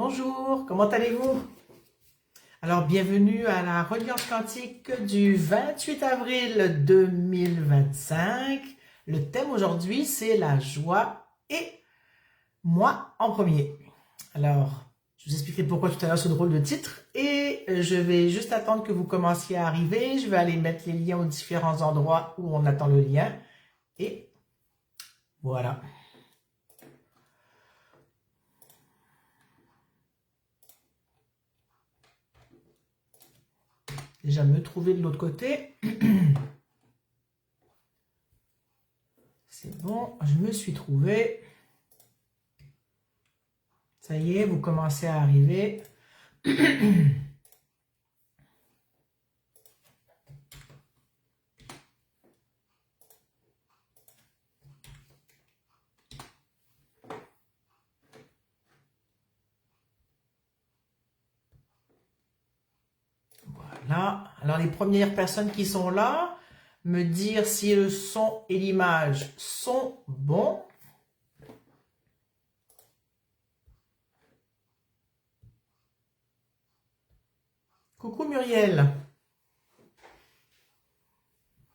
Bonjour, comment allez-vous? Alors, bienvenue à la reliance quantique du 28 avril 2025. Le thème aujourd'hui, c'est la joie et moi en premier. Alors, je vous expliquerai pourquoi tout à l'heure ce drôle de titre et je vais juste attendre que vous commenciez à arriver. Je vais aller mettre les liens aux différents endroits où on attend le lien et voilà. Déjà me trouver de l'autre côté. C'est bon, je me suis trouvé. Ça y est, vous commencez à arriver. Voilà. Alors, les premières personnes qui sont là, me dire si le son et l'image sont bons. Coucou Muriel.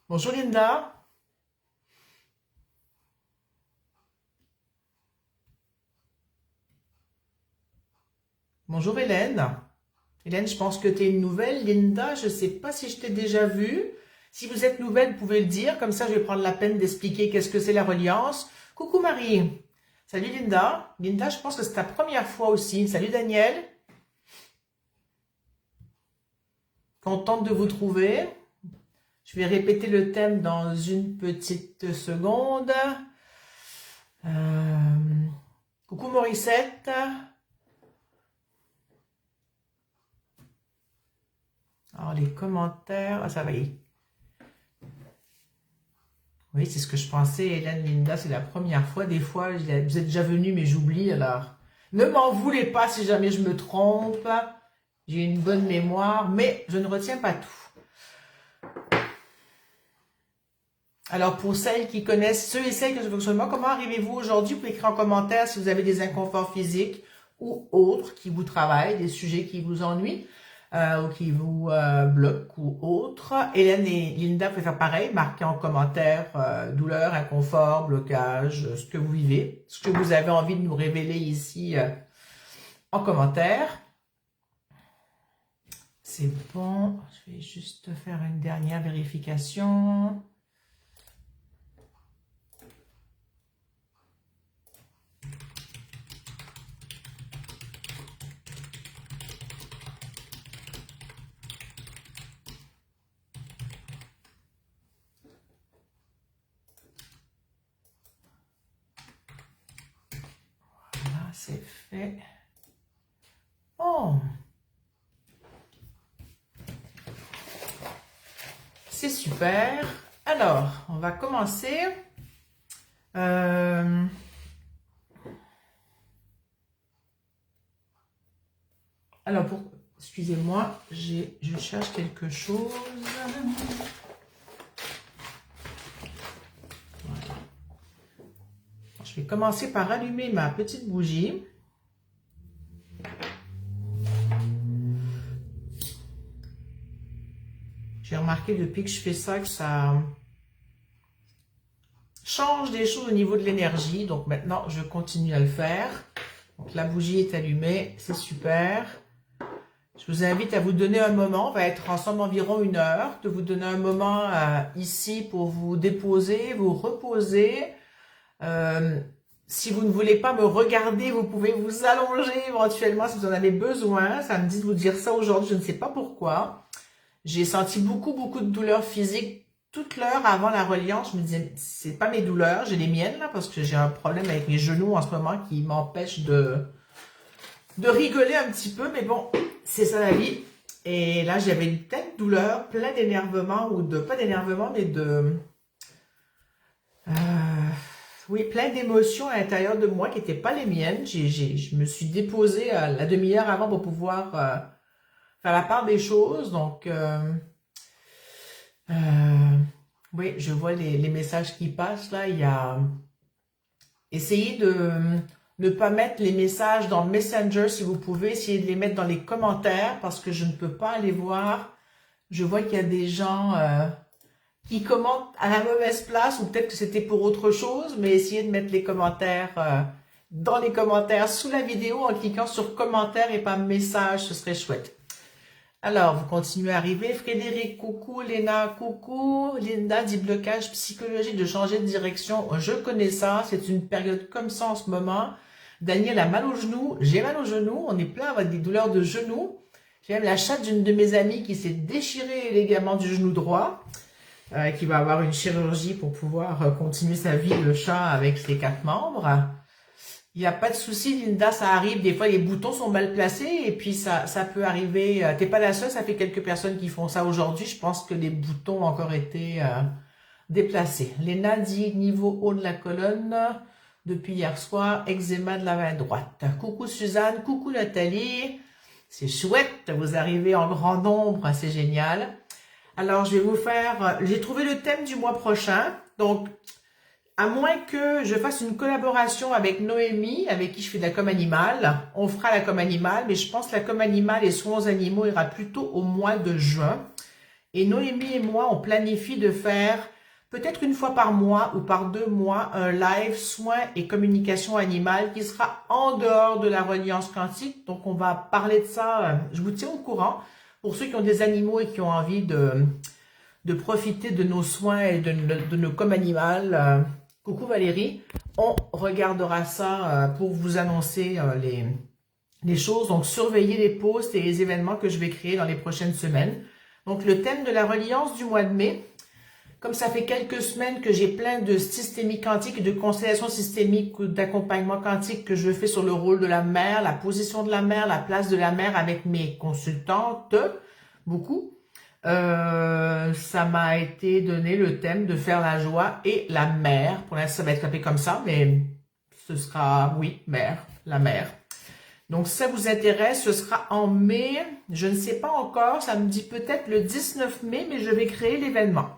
Bonjour Linda. Bonjour Hélène. Hélène, je pense que tu es une nouvelle. Linda, je ne sais pas si je t'ai déjà vue. Si vous êtes nouvelle, vous pouvez le dire. Comme ça, je vais prendre la peine d'expliquer qu'est-ce que c'est la reliance. Coucou Marie. Salut Linda. Linda, je pense que c'est ta première fois aussi. Salut Daniel. Contente de vous trouver. Je vais répéter le thème dans une petite seconde. Coucou Morissette. Alors les commentaires, ça va y est. Oui, c'est ce que je pensais, Hélène, Linda, c'est la première fois. Des fois, vous êtes déjà venu, mais j'oublie, alors ne m'en voulez pas si jamais je me trompe. J'ai une bonne mémoire, mais je ne retiens pas tout. Alors, pour celles qui connaissent, ceux et celles que je fonctionnement, comment arrivez-vous aujourd'hui? Vous pouvez écrire en commentaire si vous avez des inconforts physiques ou autres qui vous travaillent, des sujets qui vous ennuient ou qui vous bloquent ou autres. Hélène et Linda peuvent faire pareil, marquer en commentaire douleur, inconfort, blocage, ce que vous vivez, ce que vous avez envie de nous révéler ici en commentaire. C'est bon, je vais juste faire une dernière vérification. Voilà, c'est fait. Oh! C'est super. Alors, on va commencer. Alors, excusez-moi, je cherche quelque chose. Voilà. Je vais commencer par allumer ma petite bougie. J'ai remarqué depuis que je fais ça que ça change des choses au niveau de l'énergie. Donc maintenant, je continue à le faire. Donc la bougie est allumée, c'est super. Je vous invite à vous donner un moment, on va être ensemble environ 1 heure, de vous donner un moment ici pour vous déposer, vous reposer. Si vous ne voulez pas me regarder, vous pouvez vous allonger éventuellement si vous en avez besoin. Ça me dit de vous dire ça aujourd'hui, je ne sais pas pourquoi. J'ai senti beaucoup de douleurs physiques toute l'heure avant la reliance. Je me disais, c'est pas mes douleurs, j'ai les miennes là, parce que j'ai un problème avec mes genoux en ce moment qui m'empêche de rigoler un petit peu, mais bon, c'est ça la vie. Et là, j'avais une telle douleur, plein d'énervement, ou de, pas d'énervement, mais de... oui, plein d'émotions à l'intérieur de moi qui n'étaient pas les miennes. Je me suis déposée à la demi-heure avant pour pouvoir faire la part des choses. Donc, oui, je vois les messages qui passent là. Il y a... Essayez ne pas mettre les messages dans Messenger si vous pouvez. Essayez de les mettre dans les commentaires parce que je ne peux pas les voir. Je vois qu'il y a des gens qui commentent à la mauvaise place ou peut-être que c'était pour autre chose, mais essayez de mettre les commentaires dans les commentaires sous la vidéo en cliquant sur commentaires et pas message, ce serait chouette. Alors, vous continuez à arriver. Frédéric, coucou. Léna, coucou. Linda dit blocage psychologique de changer de direction. Je connais ça. C'est une période comme ça en ce moment. Daniel a mal au genou. J'ai mal au genou. On est plein avec des douleurs de genoux. J'ai même la chatte d'une de mes amies qui s'est déchiré les ligaments du genou droit. Qui va avoir une chirurgie pour pouvoir continuer sa vie de chat avec ses 4 membres. Il n'y a pas de souci, Linda, ça arrive. Des fois, les boutons sont mal placés et puis ça peut arriver. T'es pas la seule, ça fait quelques personnes qui font ça aujourd'hui. Je pense que les boutons ont encore été déplacés. Léna dit niveau haut de la colonne depuis hier soir, eczéma de la main droite. Coucou Suzanne, coucou Nathalie. C'est chouette, vous arrivez en grand nombre, c'est génial. Alors, je vais vous faire... J'ai trouvé le thème du mois prochain, donc... À moins que je fasse une collaboration avec Noémie, avec qui je fais de la com animale, on fera la com animale, mais je pense que la com animale et soins aux animaux ira plutôt au mois de juin. Et Noémie et moi, on planifie de faire peut-être une fois par mois ou par 2 mois un live soins et communication animale qui sera en dehors de la reliance quantique. Donc, on va parler de ça. Je vous tiens au courant. Pour ceux qui ont des animaux et qui ont envie de profiter de nos soins et de nos com animales, coucou Valérie, on regardera ça pour vous annoncer les choses. Donc, surveillez les posts et les événements que je vais créer dans les prochaines semaines. Donc, le thème de la reliance du mois de mai. Comme ça fait quelques semaines que j'ai plein de systémie quantique et de constellation systémique ou d'accompagnement quantique que je fais sur le rôle de la mère, la position de la mère, la place de la mère avec mes consultantes, beaucoup. Ça m'a été donné le thème de faire la joie et la mère. Pour l'instant, ça va être appelé comme ça, mais ce sera, oui, mère, la mère. Donc, si ça vous intéresse, ce sera en mai. Je ne sais pas encore, ça me dit peut-être le 19 mai, mais je vais créer l'événement.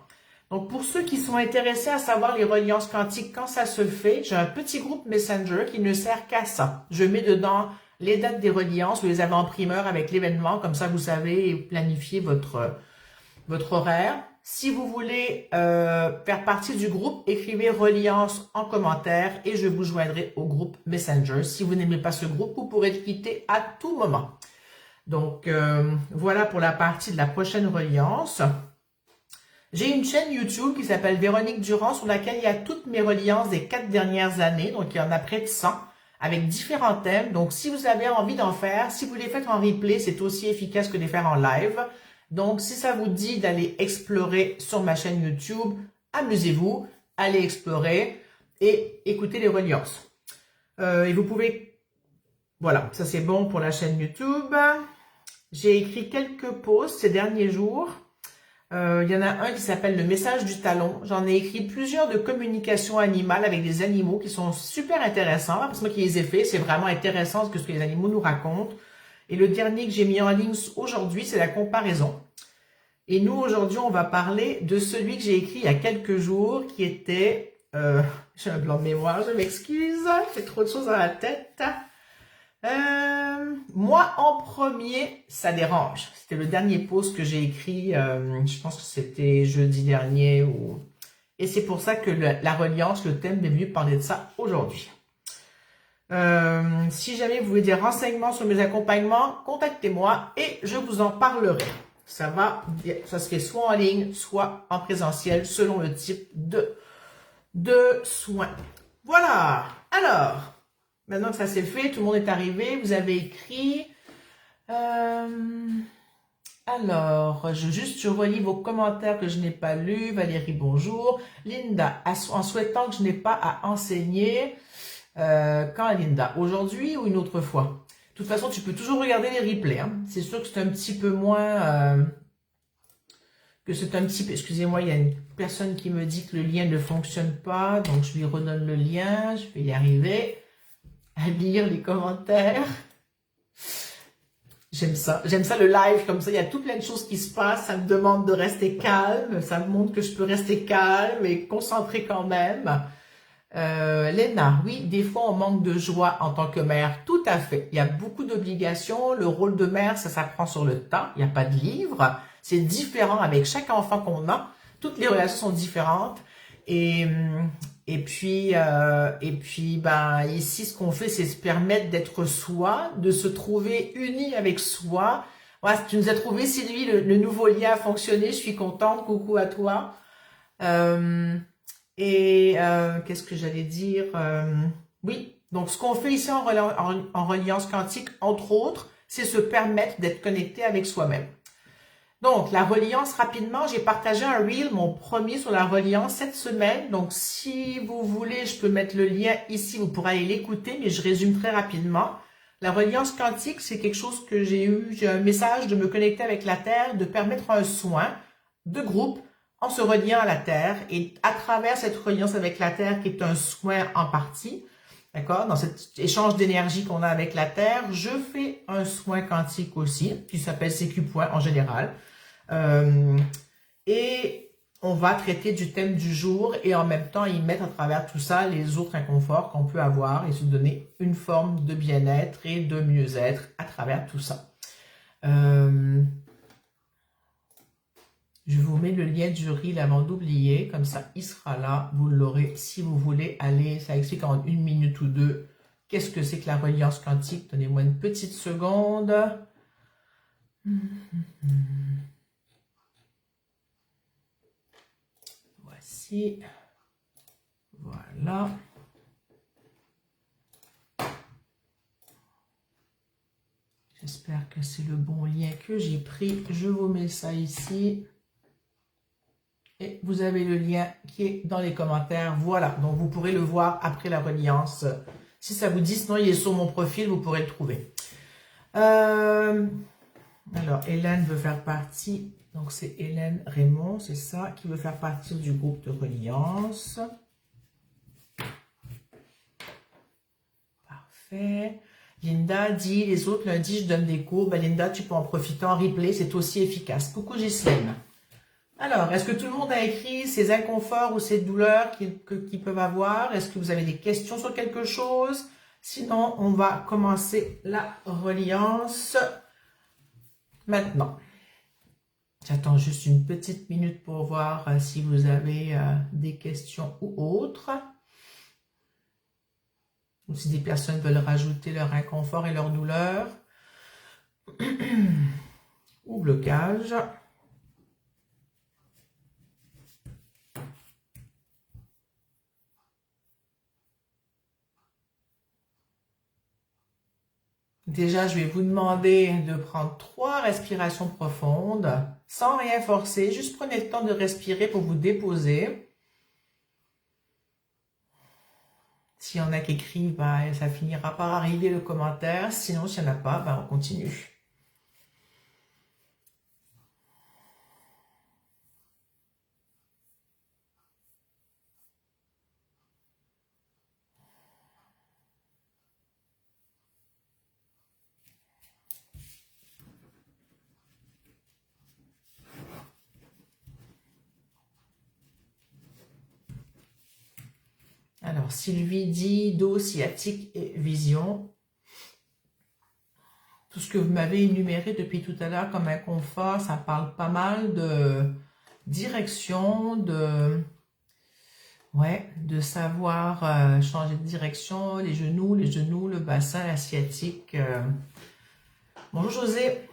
Donc, pour ceux qui sont intéressés à savoir les reliances quantiques, quand ça se fait, j'ai un petit groupe Messenger qui ne sert qu'à ça. Je mets dedans les dates des reliances, vous les avez en primeur avec l'événement, comme ça vous savez planifier votre horaire. Si vous voulez faire partie du groupe, écrivez reliance en commentaire et je vous joindrai au groupe Messenger. Si vous n'aimez pas ce groupe, vous pourrez le quitter à tout moment. Donc, voilà pour la partie de la prochaine reliance. J'ai une chaîne YouTube qui s'appelle Véronique Durand sur laquelle il y a toutes mes reliances des 4 dernières années. Donc, il y en a près de 100 avec différents thèmes. Donc, si vous avez envie d'en faire, si vous les faites en replay, c'est aussi efficace que de les faire en live. Donc, si ça vous dit d'aller explorer sur ma chaîne YouTube, amusez-vous, allez explorer et écoutez les reliances. Et vous pouvez... Voilà, ça c'est bon pour la chaîne YouTube. J'ai écrit quelques posts ces derniers jours. Il y en a un qui s'appelle le message du talon. J'en ai écrit plusieurs de communication animale avec des animaux qui sont super intéressants. Parce que moi qui les ai faits, c'est vraiment intéressant ce que les animaux nous racontent. Et le dernier que j'ai mis en ligne aujourd'hui, c'est la comparaison. Et nous, aujourd'hui, on va parler de celui que j'ai écrit il y a quelques jours, qui était... j'ai un blanc de mémoire, je m'excuse, j'ai trop de choses dans la tête. Moi, en premier, ça dérange. C'était le dernier post que j'ai écrit, je pense que c'était jeudi dernier. Et c'est pour ça que la reliance, le thème est venu parler de ça aujourd'hui. Si jamais vous voulez des renseignements sur mes accompagnements, contactez-moi et je vous en parlerai. Ça se fait soit en ligne, soit en présentiel, selon le type de soins. Voilà. Alors, maintenant que ça c'est fait, tout le monde est arrivé, vous avez écrit. Alors, je relis vos commentaires que je n'ai pas lus. Valérie, bonjour. Linda, en souhaitant que je n'ai pas à enseigner. Quand Linda? Aujourd'hui ou une autre fois? De toute façon, tu peux toujours regarder les replays. Hein. C'est sûr que c'est un petit peu moins... Excusez-moi, il y a une personne qui me dit que le lien ne fonctionne pas. Donc, je lui redonne le lien. Je vais y arriver à lire les commentaires. J'aime ça. J'aime ça le live comme ça. Il y a tout plein de choses qui se passent. Ça me demande de rester calme. Ça me montre que je peux rester calme et concentré quand même. Léna, oui, des fois on manque de joie en tant que mère. Tout à fait. Il y a beaucoup d'obligations. Le rôle de mère, ça s'apprend sur le temps. Il n'y a pas de livre. C'est différent avec chaque enfant qu'on a. Toutes les relations sont différentes. Et, ben, ici, ce qu'on fait, c'est se permettre d'être soi, de se trouver uni avec soi. Voilà, tu nous as trouvé, Sylvie, le nouveau lien a fonctionné. Je suis contente. Coucou à toi. Qu'est-ce que j'allais dire? Oui, donc ce qu'on fait ici en reliance quantique, entre autres, c'est se permettre d'être connecté avec soi-même. Donc, la reliance, rapidement, j'ai partagé un reel, mon premier sur la reliance cette semaine. Donc, si vous voulez, je peux mettre le lien ici, vous pourrez aller l'écouter, mais je résume très rapidement. La reliance quantique, c'est quelque chose que j'ai un message de me connecter avec la Terre, de permettre un soin de groupe en se reliant à la Terre et à travers cette reliance avec la Terre qui est un soin en partie, d'accord, dans cet échange d'énergie qu'on a avec la Terre, je fais un soin quantique aussi qui s'appelle CQ Point en général. Et on va traiter du thème du jour et en même temps y mettre à travers tout ça les autres inconforts qu'on peut avoir et se donner une forme de bien-être et de mieux-être à travers tout ça. Je vous mets le lien du reel avant d'oublier, comme ça il sera là, vous l'aurez si vous voulez aller, ça explique en 1 minute ou 2 qu'est-ce que c'est que la reliance quantique. Donnez-moi une petite seconde. Voici. Voilà. J'espère que c'est le bon lien que j'ai pris. Je vous mets ça ici. Et vous avez le lien qui est dans les commentaires. Voilà, donc vous pourrez le voir après la reliance. Si ça vous dit, sinon il est sur mon profil, vous pourrez le trouver. Alors, Hélène veut faire partie. Donc, c'est Hélène Raymond, c'est ça, qui veut faire partie du groupe de reliance. Parfait. Linda dit, les autres lundis, je donne des cours. Ben, Linda, tu peux en profiter en replay, c'est aussi efficace. Coucou Ghislaine. Alors, est-ce que tout le monde a écrit ces inconforts ou ces douleurs qu'ils peuvent avoir? Est-ce que vous avez des questions sur quelque chose? Sinon, on va commencer la reliance maintenant. J'attends juste une petite minute pour voir si vous avez des questions ou autres. Ou si des personnes veulent rajouter leur inconfort et leur douleur. Ou blocage. Déjà, je vais vous demander de prendre 3 respirations profondes, sans rien forcer. Juste prenez le temps de respirer pour vous déposer. S'il y en a qui écrivent, ben, ça finira par arriver le commentaire. Sinon, s'il n'y en a pas, ben, on continue. Alors, Sylvie dit dos, sciatique et vision. Tout ce que vous m'avez énuméré depuis tout à l'heure comme inconfort, ça parle pas mal de direction, de savoir changer de direction, les genoux, le bassin, la sciatique. Bonjour José.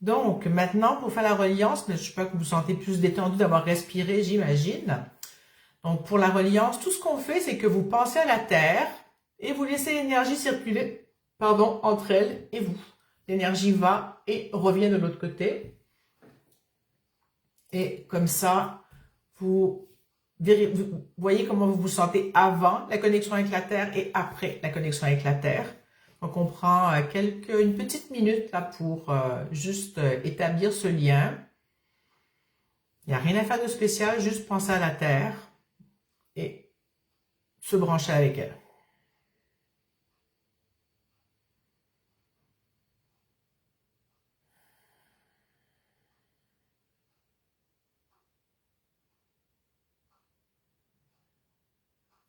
Donc, maintenant, pour faire la reliance, je ne sais pas que vous vous sentez plus détendu d'avoir respiré, j'imagine. Donc, pour la reliance, tout ce qu'on fait, c'est que vous pensez à la terre et vous laissez l'énergie circuler, entre elle et vous. L'énergie va et revient de l'autre côté. Et comme ça, vous voyez comment vous vous sentez avant la connexion avec la terre et après la connexion avec la terre. Donc, on prend une petite minute là pour juste établir ce lien. Il n'y a rien à faire de spécial, juste penser à la terre et se brancher avec elle.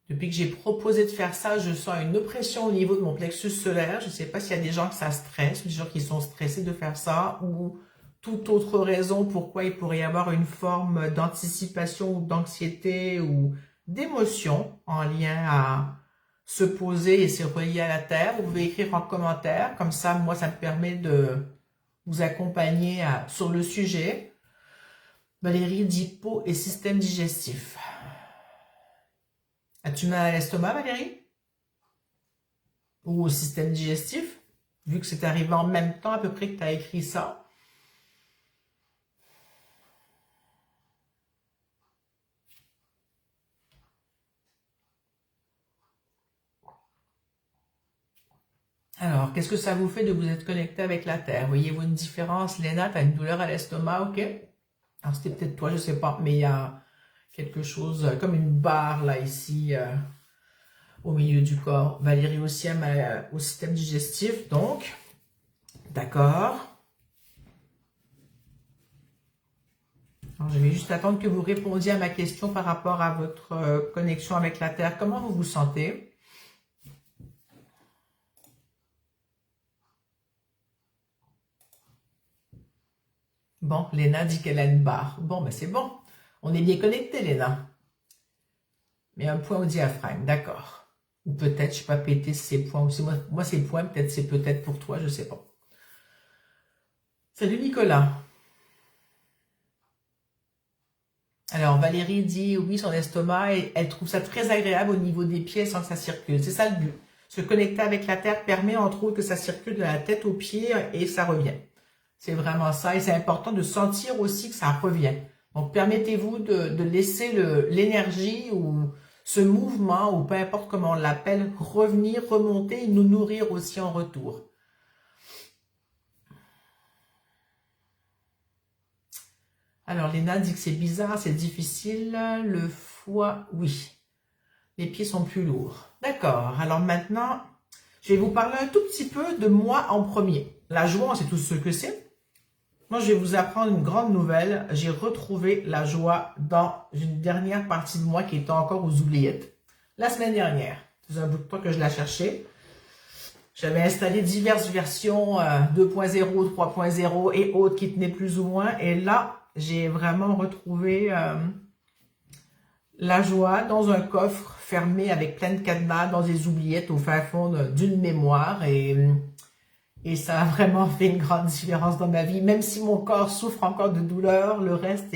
Depuis que j'ai proposé de faire ça, je sens une oppression au niveau de mon plexus solaire. Je ne sais pas s'il y a des gens que ça stresse, des gens qui sont stressés de faire ça, ou toute autre raison pourquoi il pourrait y avoir une forme d'anticipation ou d'anxiété ou d'émotion en lien à se poser et se relier à la Terre. Vous pouvez écrire en commentaire, comme ça, moi, ça me permet de vous accompagner sur le sujet. Valérie dit peau et système digestif. As-tu mal à l'estomac, Valérie? Ou au système digestif? Vu que c'est arrivé en même temps à peu près que tu as écrit ça. Alors, qu'est-ce que ça vous fait de vous être connecté avec la Terre? Voyez-vous une différence? Léna, tu as une douleur à l'estomac, ok? Alors, c'était peut-être toi, je ne sais pas, mais il y a quelque chose comme une barre là, ici, au milieu du corps. Valérie aussi au système digestif, donc, d'accord. Alors, je vais juste attendre que vous répondiez à ma question par rapport à votre connexion avec la Terre. Comment vous vous sentez? Bon, Léna dit qu'elle a une barre. Bon, mais c'est bon. On est bien connecté, Léna. Mais un point au diaphragme, d'accord. Ou peut-être, je sais pas, péter ces points aussi. Moi c'est points, peut-être c'est peut-être pour toi, je sais pas. Salut Nicolas. Alors Valérie dit oui, son estomac, et elle trouve ça très agréable au niveau des pieds sans que ça circule. C'est ça le but. Se connecter avec la terre permet entre autres que ça circule de la tête aux pieds et ça revient. C'est vraiment ça et c'est important de sentir aussi que ça revient. Donc permettez-vous de laisser l'énergie ou ce mouvement, ou peu importe comment on l'appelle, revenir, remonter et nous nourrir aussi en retour. Alors, Léna dit que c'est bizarre, c'est difficile. Le foie, oui. Les pieds sont plus lourds. D'accord. Alors maintenant, je vais vous parler un tout petit peu de moi en premier. La joie, on sait tous ce que c'est. Moi, je vais vous apprendre une grande nouvelle. J'ai retrouvé la joie dans une dernière partie de moi qui était encore aux oubliettes. La semaine dernière, c'est un bout de temps que je la cherchais. J'avais installé diverses versions 2.0, 3.0 et autres qui tenaient plus ou moins. Et là, j'ai vraiment retrouvé la joie dans un coffre fermé avec plein de cadenas dans des oubliettes au fin fond d'une mémoire. Et ça a vraiment fait une grande différence dans ma vie. Même si mon corps souffre encore de douleur, le reste,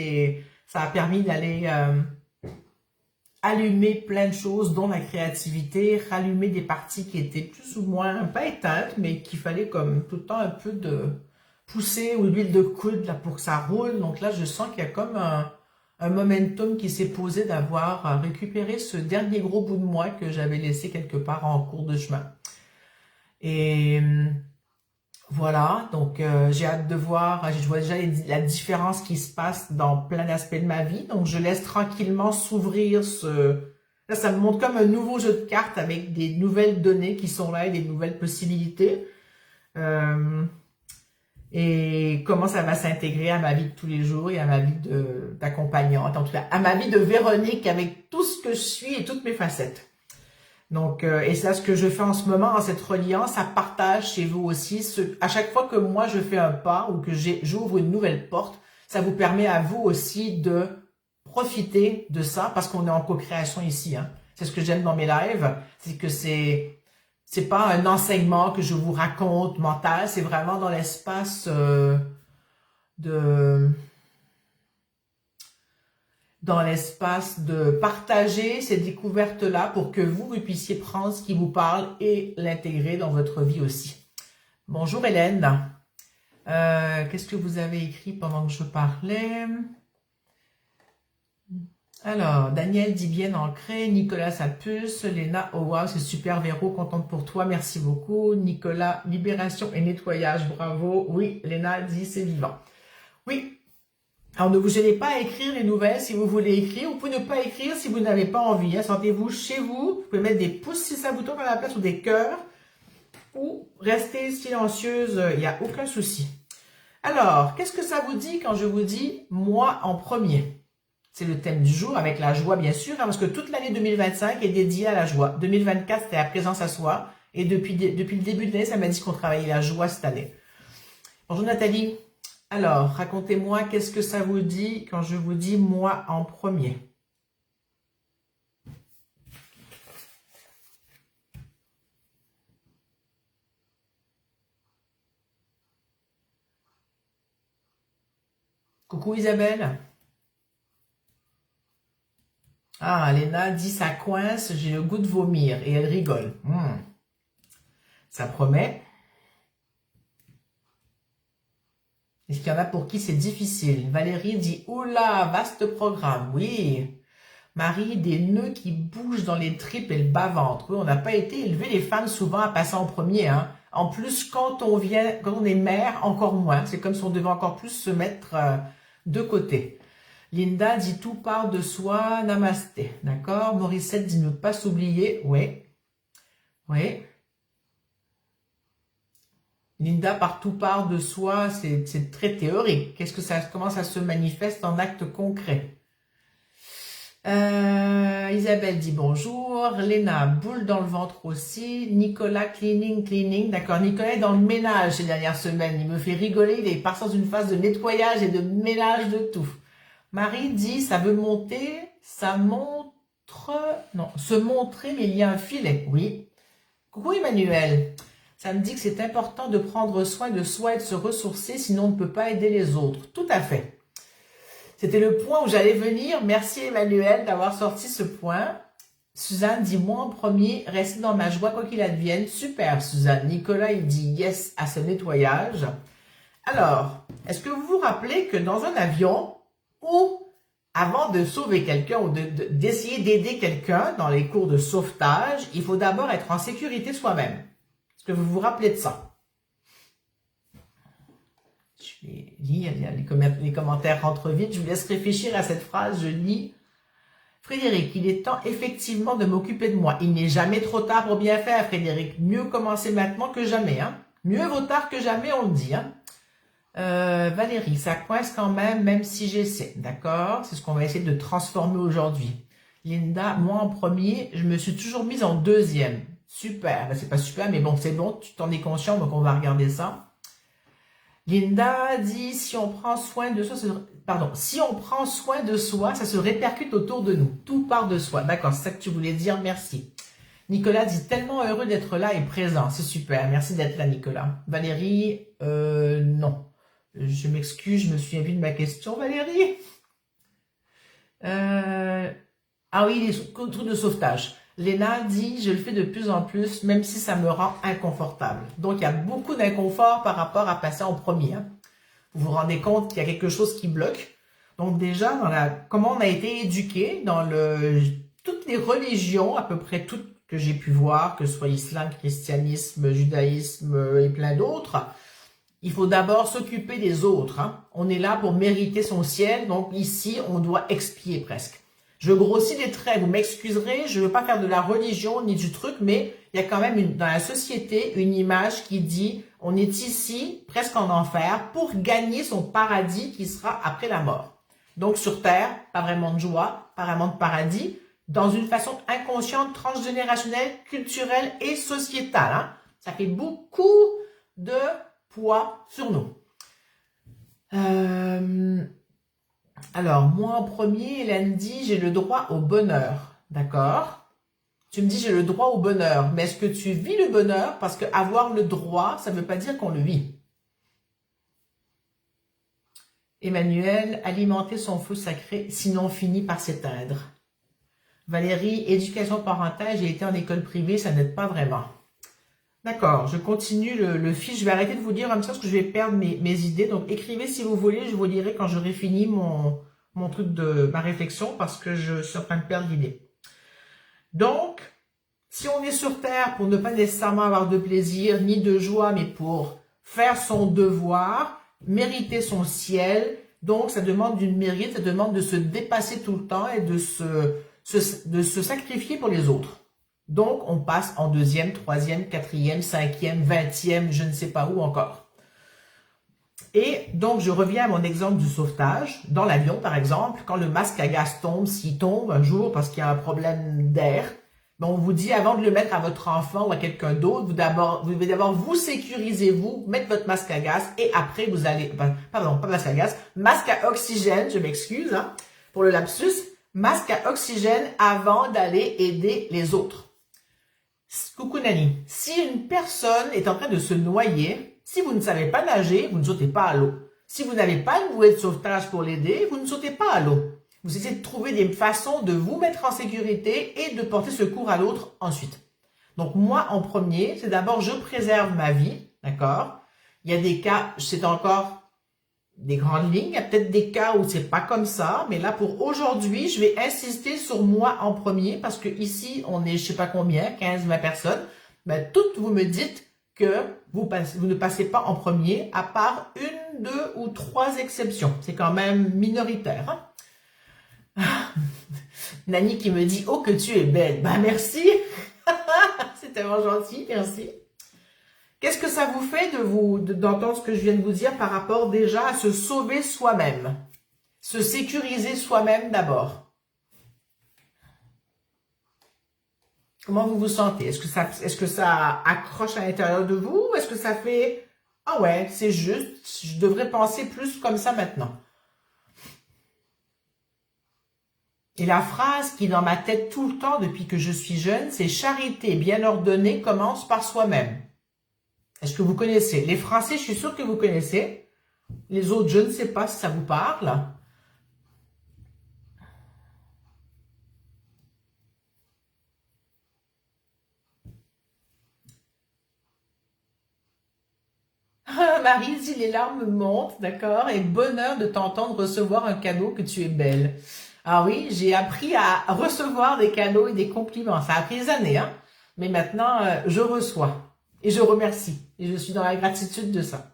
ça a permis d'aller allumer plein de choses, dont la créativité, rallumer des parties qui étaient plus ou moins, pas éteintes, mais qu'il fallait comme tout le temps un peu de pousser ou l'huile de coude là, pour que ça roule. Donc là, je sens qu'il y a comme un momentum qui s'est posé d'avoir récupéré ce dernier gros bout de moi que j'avais laissé quelque part en cours de chemin. Et voilà, donc j'ai hâte de voir, je vois déjà la différence qui se passe dans plein d'aspects de ma vie. Donc je laisse tranquillement s'ouvrir Là, ça me montre comme un nouveau jeu de cartes avec des nouvelles données qui sont là et des nouvelles possibilités. Et comment ça va s'intégrer à ma vie de tous les jours et à ma vie d'accompagnante, en tout cas à ma vie de Véronique avec tout ce que je suis et toutes mes facettes. Donc, et c'est là ce que je fais en ce moment, dans cette reliance, ça partage chez vous aussi. À chaque fois que moi je fais un pas ou que j'ouvre une nouvelle porte, ça vous permet à vous aussi de profiter de ça parce qu'on est en co-création ici. Hein. C'est ce que j'aime dans mes lives, c'est que c'est pas un enseignement que je vous raconte mental, c'est vraiment dans l'espace dans l'espace de partager ces découvertes-là pour que vous puissiez prendre ce qui vous parle et l'intégrer dans votre vie aussi. Bonjour Hélène. Qu'est-ce que vous avez écrit pendant que je parlais? Alors, Daniel dit bien ancré, Nicolas ça pulse, Léna, oh wow, c'est super Véro, contente pour toi, merci beaucoup. Nicolas, libération et nettoyage, bravo. Oui, Léna dit c'est vivant. Oui. Alors, ne vous gênez pas à écrire les nouvelles si vous voulez écrire. Vous pouvez ne pas écrire si vous n'avez pas envie. Hein. Sentez-vous chez vous. Vous pouvez mettre des pouces si ça vous tombe à la place ou des cœurs. Ou rester silencieuse. Il n'y a aucun souci. Alors, qu'est-ce que ça vous dit quand je vous dis « moi en premier » C'est le thème du jour, avec la joie, bien sûr, hein, parce que toute l'année 2025 est dédiée à la joie. 2024, c'était la présence à soi. Et depuis le début de l'année, ça m'a dit qu'on travaillait la joie cette année. Bonjour Nathalie. Alors, racontez-moi, qu'est-ce que ça vous dit quand je vous dis moi en premier? Coucou Isabelle. Ah, Léna dit ça coince, j'ai le goût de vomir. Et elle rigole. Ça promet. Est-ce qu'il y en a pour qui c'est difficile? Valérie dit, oula, vaste programme. Oui. Marie, des nœuds qui bougent dans les tripes et le bas-ventre. Oui, on n'a pas été élevé les femmes souvent à passer en premier. Hein. En plus, quand on est mère, encore moins. C'est comme si on devait encore plus se mettre de côté. Linda dit tout part de soi, namasté. D'accord. Morissette dit ne pas s'oublier. Oui. Oui. Linda, par tout part de soi, c'est très théorique. Comment ça se manifeste en actes concrets? Isabelle dit bonjour. Léna, boule dans le ventre aussi. Nicolas, cleaning. D'accord, Nicolas est dans le ménage ces dernières semaines. Il me fait rigoler. Il est parti dans une phase de nettoyage et de ménage de tout. Marie dit, ça veut monter, ça montre... Non, se montrer, mais il y a un filet. Oui. Coucou Emmanuel. Ça me dit que c'est important de prendre soin de soi et de se ressourcer, sinon on ne peut pas aider les autres. Tout à fait. C'était le point où j'allais venir. Merci Emmanuel d'avoir sorti ce point. Suzanne dit, moi en premier, rester dans ma joie quoi qu'il advienne. Super Suzanne. Nicolas, il dit yes à ce nettoyage. Alors, est-ce que vous vous rappelez que dans un avion, ou avant de sauver quelqu'un ou d'essayer d'aider quelqu'un dans les cours de sauvetage, il faut d'abord être en sécurité soi-même. Est-ce que vous vous rappelez de ça? Je vais lire, les commentaires rentrent vite. Je vous laisse réfléchir à cette phrase. Je lis. Frédéric, il est temps effectivement de m'occuper de moi. Il n'est jamais trop tard pour bien faire, Frédéric. Mieux commencer maintenant que jamais. Hein. Mieux vaut tard que jamais, on le dit. Hein. Valérie, ça coince quand même si j'essaie. D'accord? C'est ce qu'on va essayer de transformer aujourd'hui. Linda, moi en premier, je me suis toujours mise en deuxième. Super. Ben, c'est pas super, mais bon, c'est bon, tu t'en es conscient, donc on va regarder ça. Linda dit, si on prend soin de soi, si on prend soin de soi, ça se répercute autour de nous. Tout part de soi. D'accord, c'est ça que tu voulais dire, merci. Nicolas dit, tellement heureux d'être là et présent. C'est super, merci d'être là, Nicolas. Valérie, non. Je m'excuse, je me souviens plus de ma question, Valérie. Ah oui, les trucs de sauvetage. Léna dit, je le fais de plus en plus, même si ça me rend inconfortable. Donc, il y a beaucoup d'inconfort par rapport à passer en premier. Hein. Vous vous rendez compte qu'il y a quelque chose qui bloque. Donc, déjà, comment on a été éduqué dans toutes les religions, à peu près toutes que j'ai pu voir, que ce soit islam, christianisme, judaïsme et plein d'autres, il faut d'abord s'occuper des autres. Hein. On est là pour mériter son ciel, donc ici, on doit expier presque. Je grossis les traits, vous m'excuserez, je ne veux pas faire de la religion ni du truc, mais il y a quand même dans la société une image qui dit on est ici presque en enfer pour gagner son paradis qui sera après la mort. Donc sur terre, pas vraiment de joie, pas vraiment de paradis, dans une façon inconsciente, transgénérationnelle, culturelle et sociétale. Hein. Ça fait beaucoup de poids sur nous. Alors, moi en premier, Hélène dit, j'ai le droit au bonheur. D'accord? Tu me dis, j'ai le droit au bonheur. Mais est-ce que tu vis le bonheur? Parce que avoir le droit, ça ne veut pas dire qu'on le vit. Emmanuel, alimenter son feu sacré, sinon finit par s'éteindre. Valérie, éducation parentale, j'ai été en école privée, ça n'aide pas vraiment. D'accord, je continue le fil. Je vais arrêter de vous dire comme ça parce que je vais perdre mes idées. Donc, écrivez si vous voulez. Je vous lirai quand j'aurai fini mon truc de ma réflexion parce que je suis en train de perdre l'idée. Donc, si on est sur Terre pour ne pas nécessairement avoir de plaisir ni de joie, mais pour faire son devoir, mériter son ciel, donc ça demande du mérite, ça demande de se dépasser tout le temps et de se sacrifier pour les autres. Donc, on passe en deuxième, troisième, quatrième, cinquième, 20e, je ne sais pas où encore. Et donc, je reviens à mon exemple du sauvetage. Dans l'avion, par exemple, quand le masque à gaz tombe, s'il tombe un jour parce qu'il y a un problème d'air, ben, on vous dit, avant de le mettre à votre enfant ou à quelqu'un d'autre, vous devez d'abord vous sécuriser, vous, mettre votre masque à gaz, et après, vous allez, pardon, pas masque à gaz, masque à oxygène, je m'excuse, hein, pour le lapsus, masque à oxygène avant d'aller aider les autres. Coucou Nani, si une personne est en train de se noyer, si vous ne savez pas nager, vous ne sautez pas à l'eau. Si vous n'avez pas une bouée de sauvetage pour l'aider, vous ne sautez pas à l'eau. Vous essayez de trouver des façons de vous mettre en sécurité et de porter secours à l'autre ensuite. Donc moi, en premier, c'est d'abord je préserve ma vie, d'accord? Il y a des cas, c'est encore des grandes lignes, il y a peut-être des cas où c'est pas comme ça, mais là pour aujourd'hui, je vais insister sur moi en premier parce que ici, on est je sais pas combien, 15, 20 personnes, ben, toutes vous me dites que vous ne passez pas en premier, à part une, deux ou trois exceptions. C'est quand même minoritaire, hein? Nani qui me dit « Oh, que tu es belle !» Ben merci. C'est tellement gentil, merci. Qu'est-ce que ça vous fait d'entendre ce que je viens de vous dire par rapport déjà à se sauver soi-même? Se sécuriser soi-même d'abord. Comment vous vous sentez? Est-ce que ça accroche à l'intérieur de vous? Est-ce que ça fait « Ah ouais, c'est juste, je devrais penser plus comme ça maintenant ». Et la phrase qui est dans ma tête tout le temps depuis que je suis jeune, c'est « Charité bien ordonnée commence par soi-même ». Est-ce que vous connaissez? Les Français, je suis sûre que vous connaissez. Les autres, je ne sais pas si ça vous parle. Marie dit les larmes montent, d'accord, et bonheur de t'entendre recevoir un cadeau que tu es belle. Ah oui, j'ai appris à recevoir des cadeaux et des compliments. Ça a pris des années, hein. Mais maintenant, je reçois et je remercie. Et je suis dans la gratitude de ça.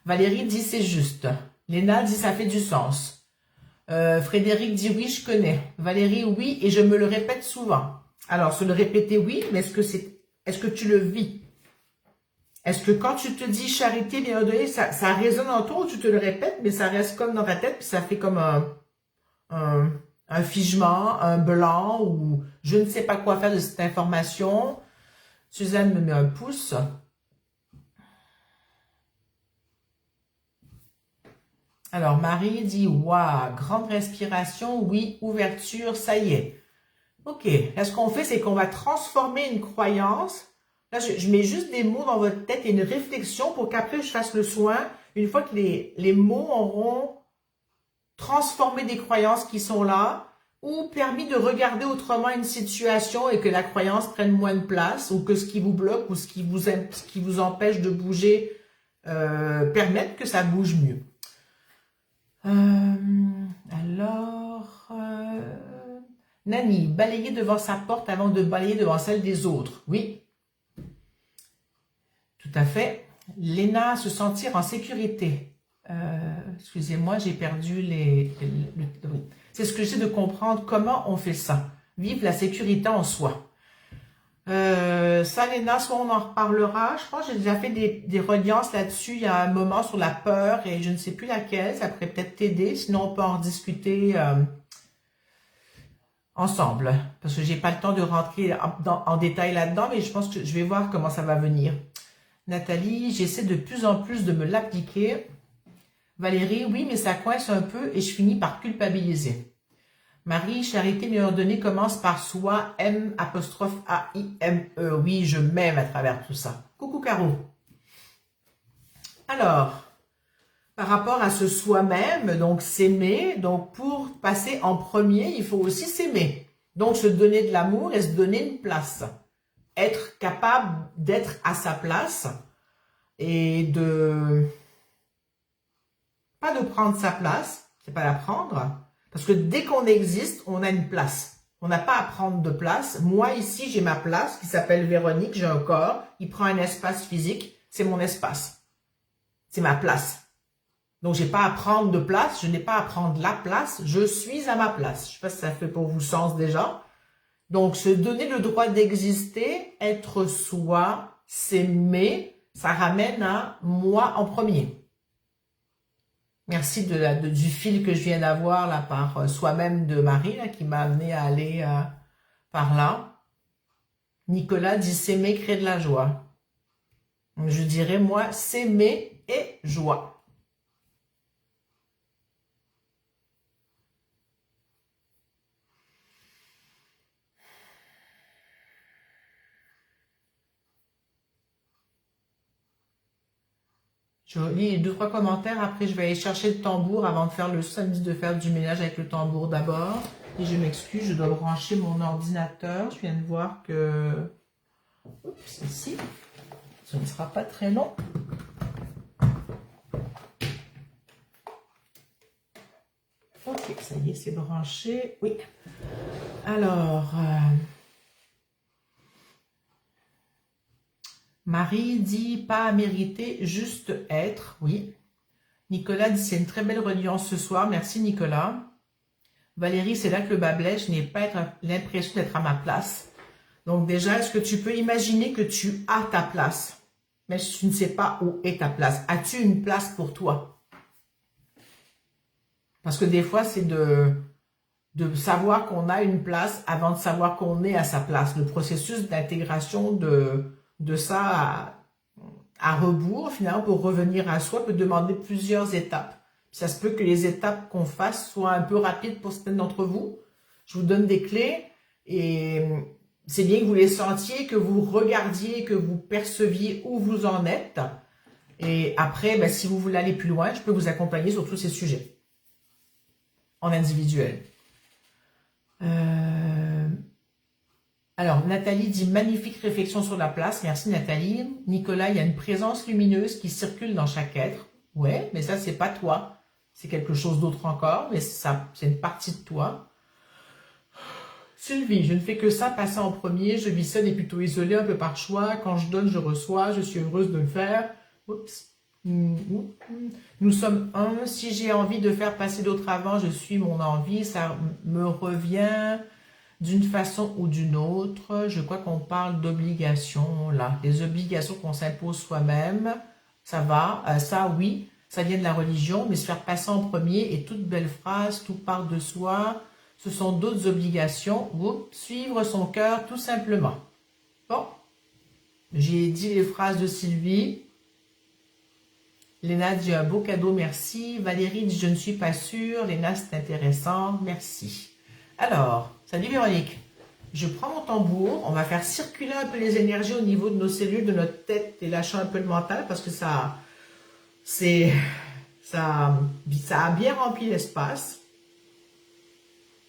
Valérie dit c'est juste. Léna dit ça fait du sens. Frédéric dit oui, je connais. Valérie oui, et je me le répète souvent. Alors, se le répéter oui, mais est-ce que tu le vis? Est-ce que quand tu te dis charité bien ordonnée, ça résonne en toi ou tu te le répètes, mais ça reste comme dans ta tête, puis ça fait comme un figement, un blanc, ou je ne sais pas quoi faire de cette information. Suzanne me met un pouce. Alors, Marie dit, waouh, grande respiration, oui, ouverture, ça y est. Ok, là, ce qu'on fait, c'est qu'on va transformer une croyance. Là, je mets juste des mots dans votre tête et une réflexion pour qu'après, je fasse le soin. Une fois que les mots auront transformé des croyances qui sont là ou permis de regarder autrement une situation et que la croyance prenne moins de place ou que ce qui vous bloque ou ce qui vous empêche de bouger permette que ça bouge mieux. Nani, balayer devant sa porte avant de balayer devant celle des autres. Oui, tout à fait. Léna, se sentir en sécurité. Excusez-moi, j'ai perdu oui. C'est ce que j'essaie de comprendre, comment on fait ça. Vivre la sécurité en soi. Ça, Léna, soit on en reparlera. Je pense que j'ai déjà fait des reliances là-dessus. Il y a un moment sur la peur et je ne sais plus laquelle. Ça pourrait peut-être t'aider. Sinon, on peut en discuter ensemble. Parce que j'ai pas le temps de rentrer en détail là-dedans, mais je pense que je vais voir comment ça va venir. Nathalie, j'essaie de plus en plus de me l'appliquer. Valérie, oui, mais ça coince un peu et je finis par culpabiliser. Marie, charité mieux ordonnée commence par soi, M''A''I''M''E. Oui, je m'aime à travers tout ça. Coucou Caro. Alors, par rapport à ce soi-même, donc s'aimer, donc pour passer en premier, il faut aussi s'aimer. Donc se donner de l'amour et se donner une place. Être capable d'être à sa place et pas de prendre sa place, c'est pas la prendre, parce que dès qu'on existe, on a une place. On n'a pas à prendre de place. Moi, ici, j'ai ma place qui s'appelle Véronique, j'ai un corps, il prend un espace physique, c'est mon espace. C'est ma place. Donc, j'ai pas à prendre de place, je n'ai pas à prendre la place, je suis à ma place. Je sais pas si ça fait pour vous sens déjà. Donc, se donner le droit d'exister, être soi, s'aimer, ça ramène à moi en premier. Merci du fil que je viens d'avoir là par soi-même de Marie là, qui m'a amené à aller par là. Nicolas dit s'aimer crée de la joie. Je dirais moi s'aimer et joie. Je lis 2-3 commentaires, après je vais aller chercher le tambour avant de faire le samedi de faire du ménage avec le tambour d'abord. Et je m'excuse, je dois brancher mon ordinateur. Je viens de voir que... Oups, ici. Ce ne sera pas très long. Ok, ça y est, c'est branché. Oui. Alors... Marie dit pas à mériter, juste être. Oui. Nicolas dit c'est une très belle religion ce soir. Merci Nicolas. Valérie, c'est là que le bas blesse. Je n'ai pas l'impression d'être à ma place. Donc déjà, est-ce que tu peux imaginer que tu as ta place? Mais tu ne sais pas où est ta place. As-tu une place pour toi? Parce que des fois, c'est de savoir qu'on a une place avant de savoir qu'on est à sa place. Le processus d'intégration de ça à rebours, finalement, pour revenir à soi, peut demander plusieurs étapes. Ça se peut que les étapes qu'on fasse soient un peu rapides pour certains d'entre vous. Je vous donne des clés et c'est bien que vous les sentiez, que vous regardiez, que vous perceviez où vous en êtes. Et après, ben, si vous voulez aller plus loin, je peux vous accompagner sur tous ces sujets en individuel. Alors, Nathalie dit magnifique réflexion sur la place. Merci Nathalie. Nicolas, il y a une présence lumineuse qui circule dans chaque être. Ouais, mais ça, c'est pas toi. C'est quelque chose d'autre encore, mais ça, c'est une partie de toi. Sylvie, je ne fais que ça, passer en premier. Je vis seule et plutôt isolée, un peu par choix. Quand je donne, je reçois. Je suis heureuse de le faire. Oups. Nous sommes un. Si j'ai envie de faire passer d'autres avant, je suis mon envie. Ça me revient d'une façon ou d'une autre. Je crois qu'on parle d'obligations là. Les obligations qu'on s'impose soi-même, ça va. Ça, oui, ça vient de la religion, mais se faire passer en premier et toute belle phrase, tout part de soi, ce sont d'autres obligations. Oups, suivre son cœur, tout simplement. Bon, j'ai dit les phrases de Sylvie. Léna dit un beau cadeau, merci. Valérie dit je ne suis pas sûre. Léna, c'est intéressant, merci. Alors, salut Véronique. Je prends mon tambour, on va faire circuler un peu les énergies au niveau de nos cellules, de notre tête et lâcher un peu le mental parce que ça a bien rempli l'espace.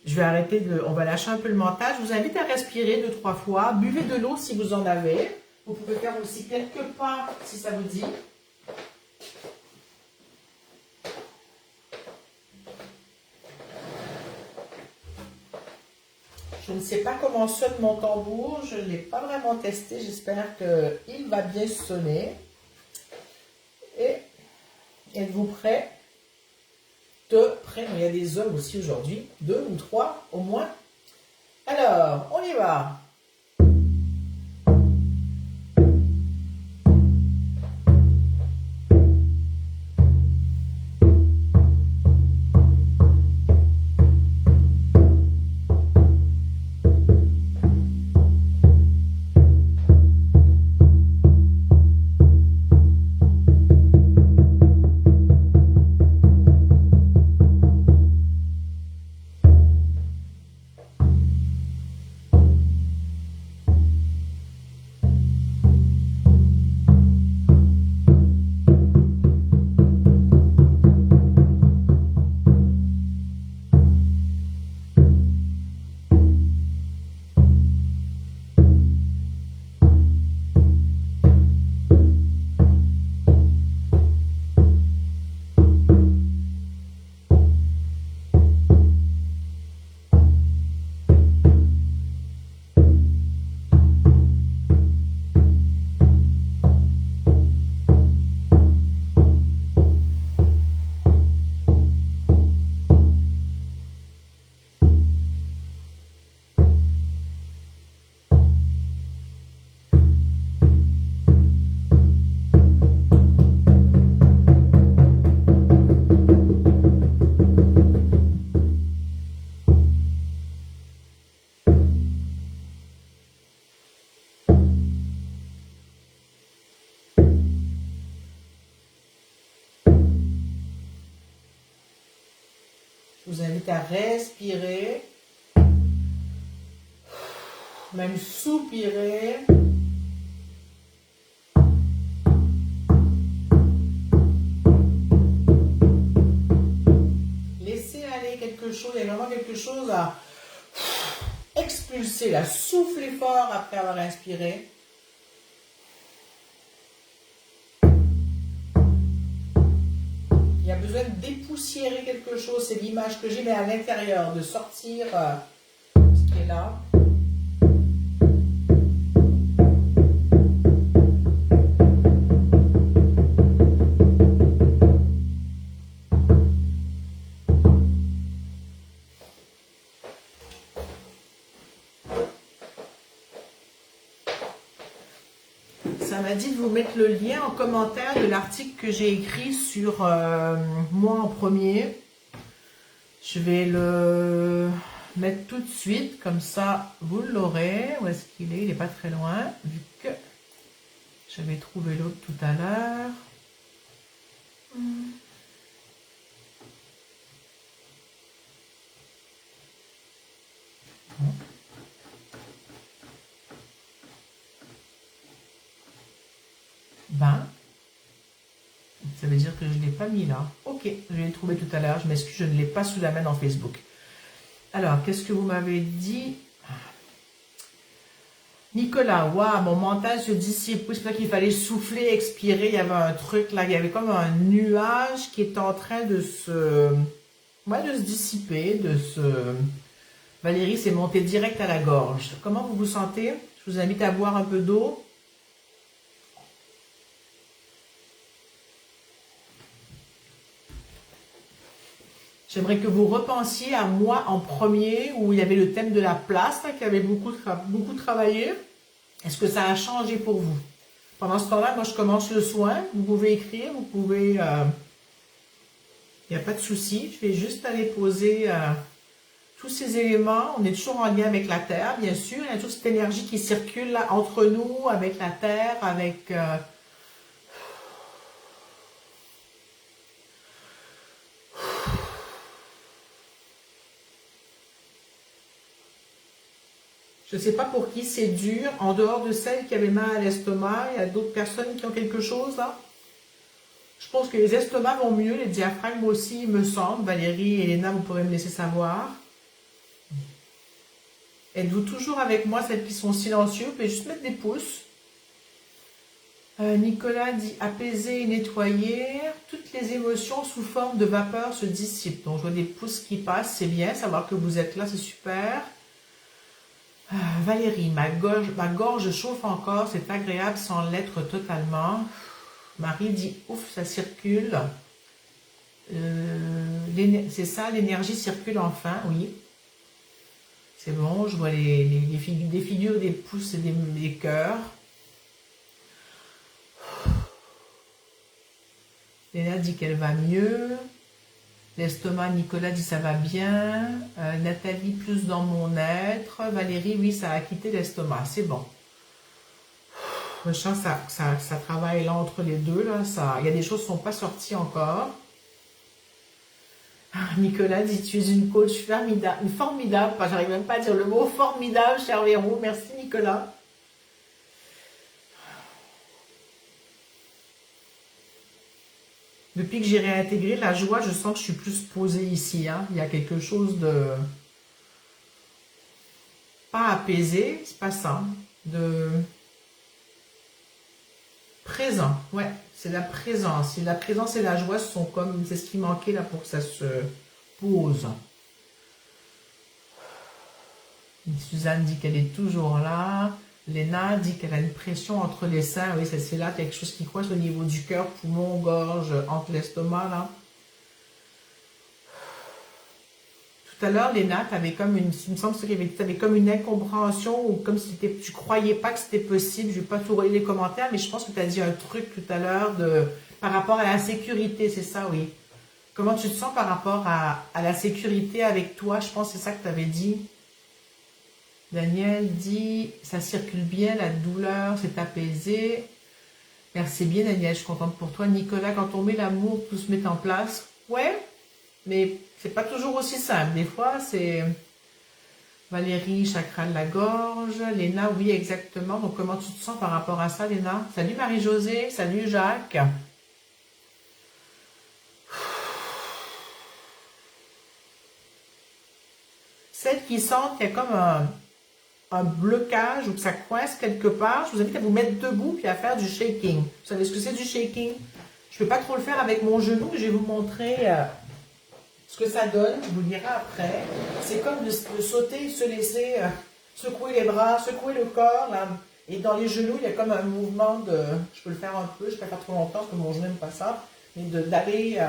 Je vais arrêter on va lâcher un peu le mental. Je vous invite à respirer 2-3 fois. Buvez de l'eau si vous en avez. Vous pouvez faire aussi quelques pas si ça vous dit. Je ne sais pas comment sonne mon tambour, je ne l'ai pas vraiment testé, j'espère qu'il va bien sonner. Et êtes-vous prêts? Il y a des hommes aussi aujourd'hui, 2 ou 3 au moins. Alors, on y va. Je vous invite à respirer, même soupirer. Laissez aller quelque chose, il y a vraiment quelque chose à expulser, là, soufflez fort après avoir inspiré. Il y a besoin de dépoussiérer quelque chose, c'est l'image que j'ai, mais à l'intérieur, de sortir ce qui est là. Ça m'a dit de vous mettre le lien en commentaire de l'article que j'ai écrit sur moi en premier. Je vais le mettre tout de suite, comme ça vous l'aurez. Où est-ce qu'il est? Il n'est pas très loin, vu que j'avais trouvé l'autre tout à l'heure. Ça veut dire que je ne l'ai pas mis là. Ok, je l'ai trouvé tout à l'heure. Je m'excuse, je ne l'ai pas sous la main dans Facebook. Alors, qu'est-ce que vous m'avez dit? Nicolas, waouh, mon mental se dissipe. Oui, c'est pour ça qu'il fallait souffler, expirer. Il y avait un truc là, il y avait comme un nuage qui est en train de se dissiper, Valérie, c'est monté direct à la gorge. Comment vous vous sentez? Je vous invite à boire un peu d'eau. J'aimerais que vous repensiez à moi en premier, où il y avait le thème de la place, là, qui avait beaucoup travaillé. Est-ce que ça a changé pour vous? Pendant ce temps-là, moi, je commence le soin. Vous pouvez écrire, vous pouvez... Il n'y a pas de souci. Je vais juste aller poser tous ces éléments. On est toujours en lien avec la Terre, bien sûr. Il y a toute cette énergie qui circule là, entre nous, avec la Terre, avec... Je ne sais pas pour qui c'est dur. En dehors de celles qui avaient mal à l'estomac, il y a d'autres personnes qui ont quelque chose là. Je pense que les estomacs vont mieux, les diaphragmes aussi, il me semble. Valérie et Léna, vous pourrez me laisser savoir. Êtes-vous toujours avec moi, celles qui sont silencieuses? Vous pouvez juste mettre des pouces. Nicolas dit apaiser et nettoyer. Toutes les émotions sous forme de vapeur se dissipent. Donc je vois des pouces qui passent, c'est bien. Savoir que vous êtes là, c'est super. Valérie, ma gorge chauffe encore, c'est agréable sans l'être totalement. Marie dit ouf, ça circule. C'est ça, l'énergie circule enfin, oui. C'est bon, je vois des figures, des pouces et des cœurs. Léna dit qu'elle va mieux. L'estomac, Nicolas dit ça va bien. Nathalie, plus dans mon être. Valérie, oui, ça a quitté l'estomac. C'est bon. Je sens que ça travaille là entre les deux. Là. Il y a des choses qui ne sont pas sorties encore. Nicolas dit tu es une coach formidable. Formidable. J'arrive même pas à dire le mot formidable, cher Vérou. Merci, Nicolas. Depuis que j'ai réintégré la joie, je sens que je suis plus posée ici. Hein. Il y a quelque chose de... Pas apaisé, c'est pas ça. De... Présent, ouais. C'est la présence. La présence et la joie sont comme... C'est ce qui manquait là pour que ça se pose. Suzanne dit qu'elle est toujours là. Léna dit qu'elle a une pression entre les seins. Oui, c'est là quelque chose qui coince au niveau du cœur, poumon, gorge, entre l'estomac, là. Tout à l'heure, Léna, tu avais comme une... Il me semble que tu avais comme une incompréhension ou comme si tu croyais pas que c'était possible. Je ne vais pas tout relire les commentaires, mais je pense que tu as dit un truc tout à l'heure par rapport à la sécurité, c'est ça, oui. Comment tu te sens par rapport à la sécurité avec toi? Je pense que c'est ça que tu avais dit. Daniel dit, ça circule bien, la douleur s'est apaisée. Merci bien, Daniel, je suis contente pour toi. Nicolas, quand on met l'amour, tout se met en place. Ouais, mais c'est pas toujours aussi simple. Des fois, c'est Valérie, chakra de la gorge. Léna, oui, exactement. Donc, comment tu te sens par rapport à ça, Léna? Salut Marie-Josée, salut Jacques. Celles qui sentent qu'il y a comme un blocage ou que ça coince quelque part, je vous invite à vous mettre debout puis à faire du shaking. Vous savez ce que c'est du shaking? Je ne peux pas trop le faire avec mon genou, je vais vous montrer ce que ça donne, je vous le dirai après. C'est comme de sauter, se laisser secouer les bras, secouer le corps. Là. Et dans les genoux, il y a comme un mouvement de... Je peux le faire un peu, je ne peux pas faire trop longtemps parce que mon genou n'aime pas ça. Mais d'aller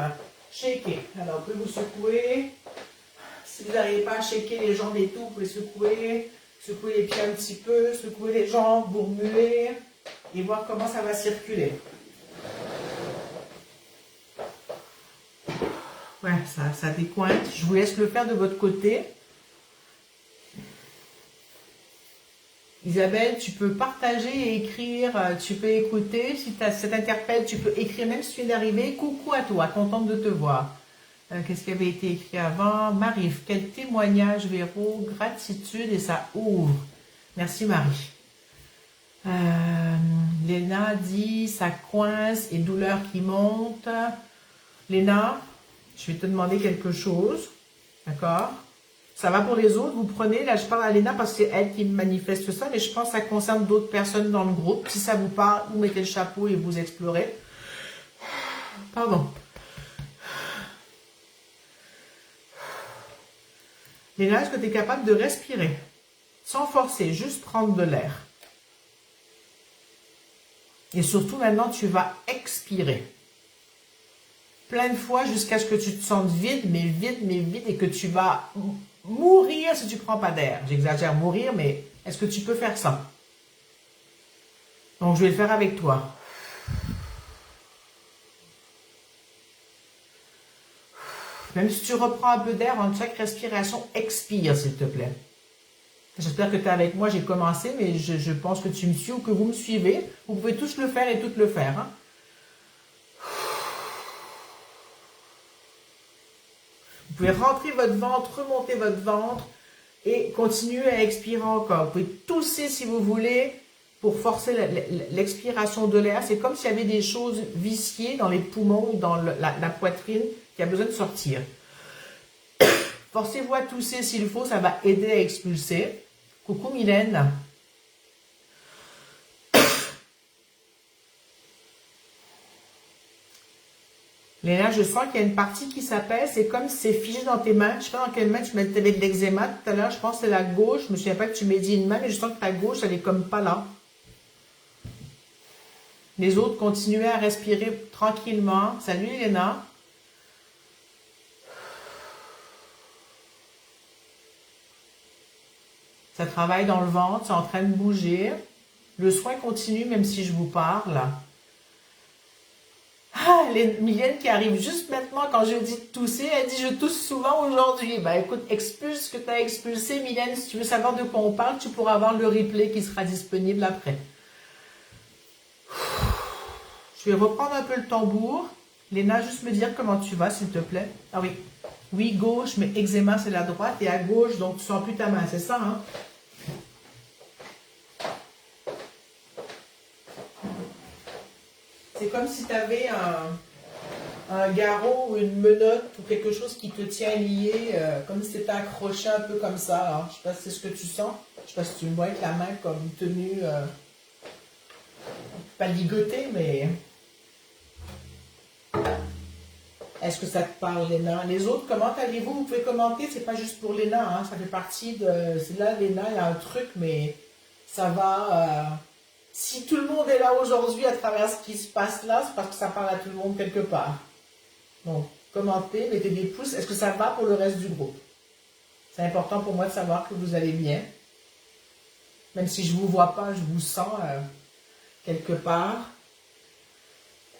shaker. Alors, vous pouvez vous secouer. Si vous n'arrivez pas à shaker les jambes et tout, vous pouvez secouer les pieds un petit peu, secouer les jambes, vous remuer et voir comment ça va circuler. Ouais, ça décointe. Je vous laisse le faire de votre côté. Isabelle, tu peux partager et écrire, tu peux écouter. Si ça t'interpelle, tu peux écrire, même si tu viens d'arriver. Coucou à toi, contente de te voir. Qu'est-ce qui avait été écrit avant? Marie, quel témoignage, Véro, gratitude et ça ouvre. Merci Marie. Léna dit, ça coince et douleur qui monte. Léna, je vais te demander quelque chose, d'accord? Ça va pour les autres, vous prenez, là je parle à Léna parce que c'est elle qui manifeste ça, mais je pense que ça concerne d'autres personnes dans le groupe. Si ça vous parle, vous mettez le chapeau et vous explorez. Pardon. Léna, est-ce que tu es capable de respirer? Sans forcer, juste prendre de l'air. Et surtout, maintenant, tu vas expirer. Plein de fois jusqu'à ce que tu te sentes vide, et que tu vas mourir si tu ne prends pas d'air. J'exagère, mourir, mais est-ce que tu peux faire ça? Donc, je vais le faire avec toi. Même si tu reprends un peu d'air en chaque respiration, expire, s'il te plaît. J'espère que tu es avec moi, j'ai commencé, mais je pense que tu me suis ou que vous me suivez. Vous pouvez tous le faire et toutes le faire. Hein. Vous pouvez rentrer votre ventre, remonter votre ventre et continuer à expirer encore. Vous pouvez tousser si vous voulez pour forcer l'expiration de l'air. C'est comme s'il y avait des choses viciées dans les poumons ou dans la poitrine qui a besoin de sortir. Forcez-vous à tousser s'il faut, ça va aider à expulser. Coucou Mylène. Léna, je sens qu'il y a une partie qui s'appelle, c'est comme si c'est figé dans tes mains. Je ne sais pas dans quelle main tu mettais de l'eczéma tout à l'heure, je pense que c'est la gauche. Je ne me souviens pas que tu m'as dit une main, mais je sens que ta gauche, elle est comme pas là. Les autres, continuez à respirer tranquillement. Salut Léna. Ça travaille dans le ventre, c'est en train de bouger. Le soin continue même si je vous parle. Ah, Mylène qui arrive juste maintenant quand je dis tousser, elle dit je tousse souvent aujourd'hui. Ben écoute, expulse ce que tu as expulsé Mylène. Si tu veux savoir de quoi on parle, tu pourras avoir le replay qui sera disponible après. Je vais reprendre un peu le tambour. Léna, juste me dire comment tu vas s'il te plaît. Ah oui. Oui, gauche, mais eczéma c'est la droite et à gauche, donc tu sens plus ta main, c'est ça, hein? C'est comme si tu avais un garrot ou une menotte ou quelque chose qui te tient lié, comme si tu étais accroché un peu comme ça. Alors, je ne sais pas si c'est ce que tu sens. Je ne sais pas si tu me vois avec la main comme tenue, pas ligotée, mais... Est-ce que ça te parle, Léna? Les autres, comment allez-vous? Vous pouvez commenter, c'est pas juste pour Léna, hein, ça fait partie de... C'est là, Léna, il y a un truc, mais ça va... Si tout le monde est là aujourd'hui à travers ce qui se passe là, c'est parce que ça parle à tout le monde quelque part. Donc, commentez, mettez des pouces. Est-ce que ça va pour le reste du groupe? C'est important pour moi de savoir que vous allez bien. Même si je ne vous vois pas, je vous sens quelque part.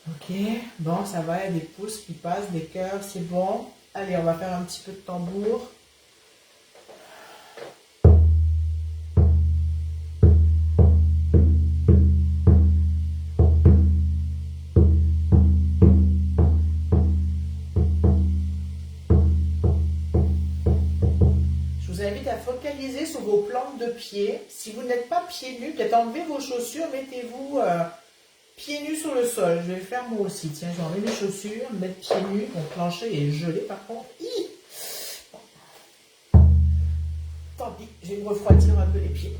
Ok, bon, ça va, il y a des pouces qui passent, des cœurs, c'est bon. Allez, on va faire un petit peu de tambour. stabiliser sur vos plantes de pied. Si vous n'êtes pas pieds nus, peut-être enlevez vos chaussures, mettez-vous pieds nus sur le sol. Je vais le faire moi aussi. Tiens, je vais enlever mes chaussures, mettre pieds nus. Mon plancher est gelé par contre. Tant pis, je vais me refroidir un peu les pieds.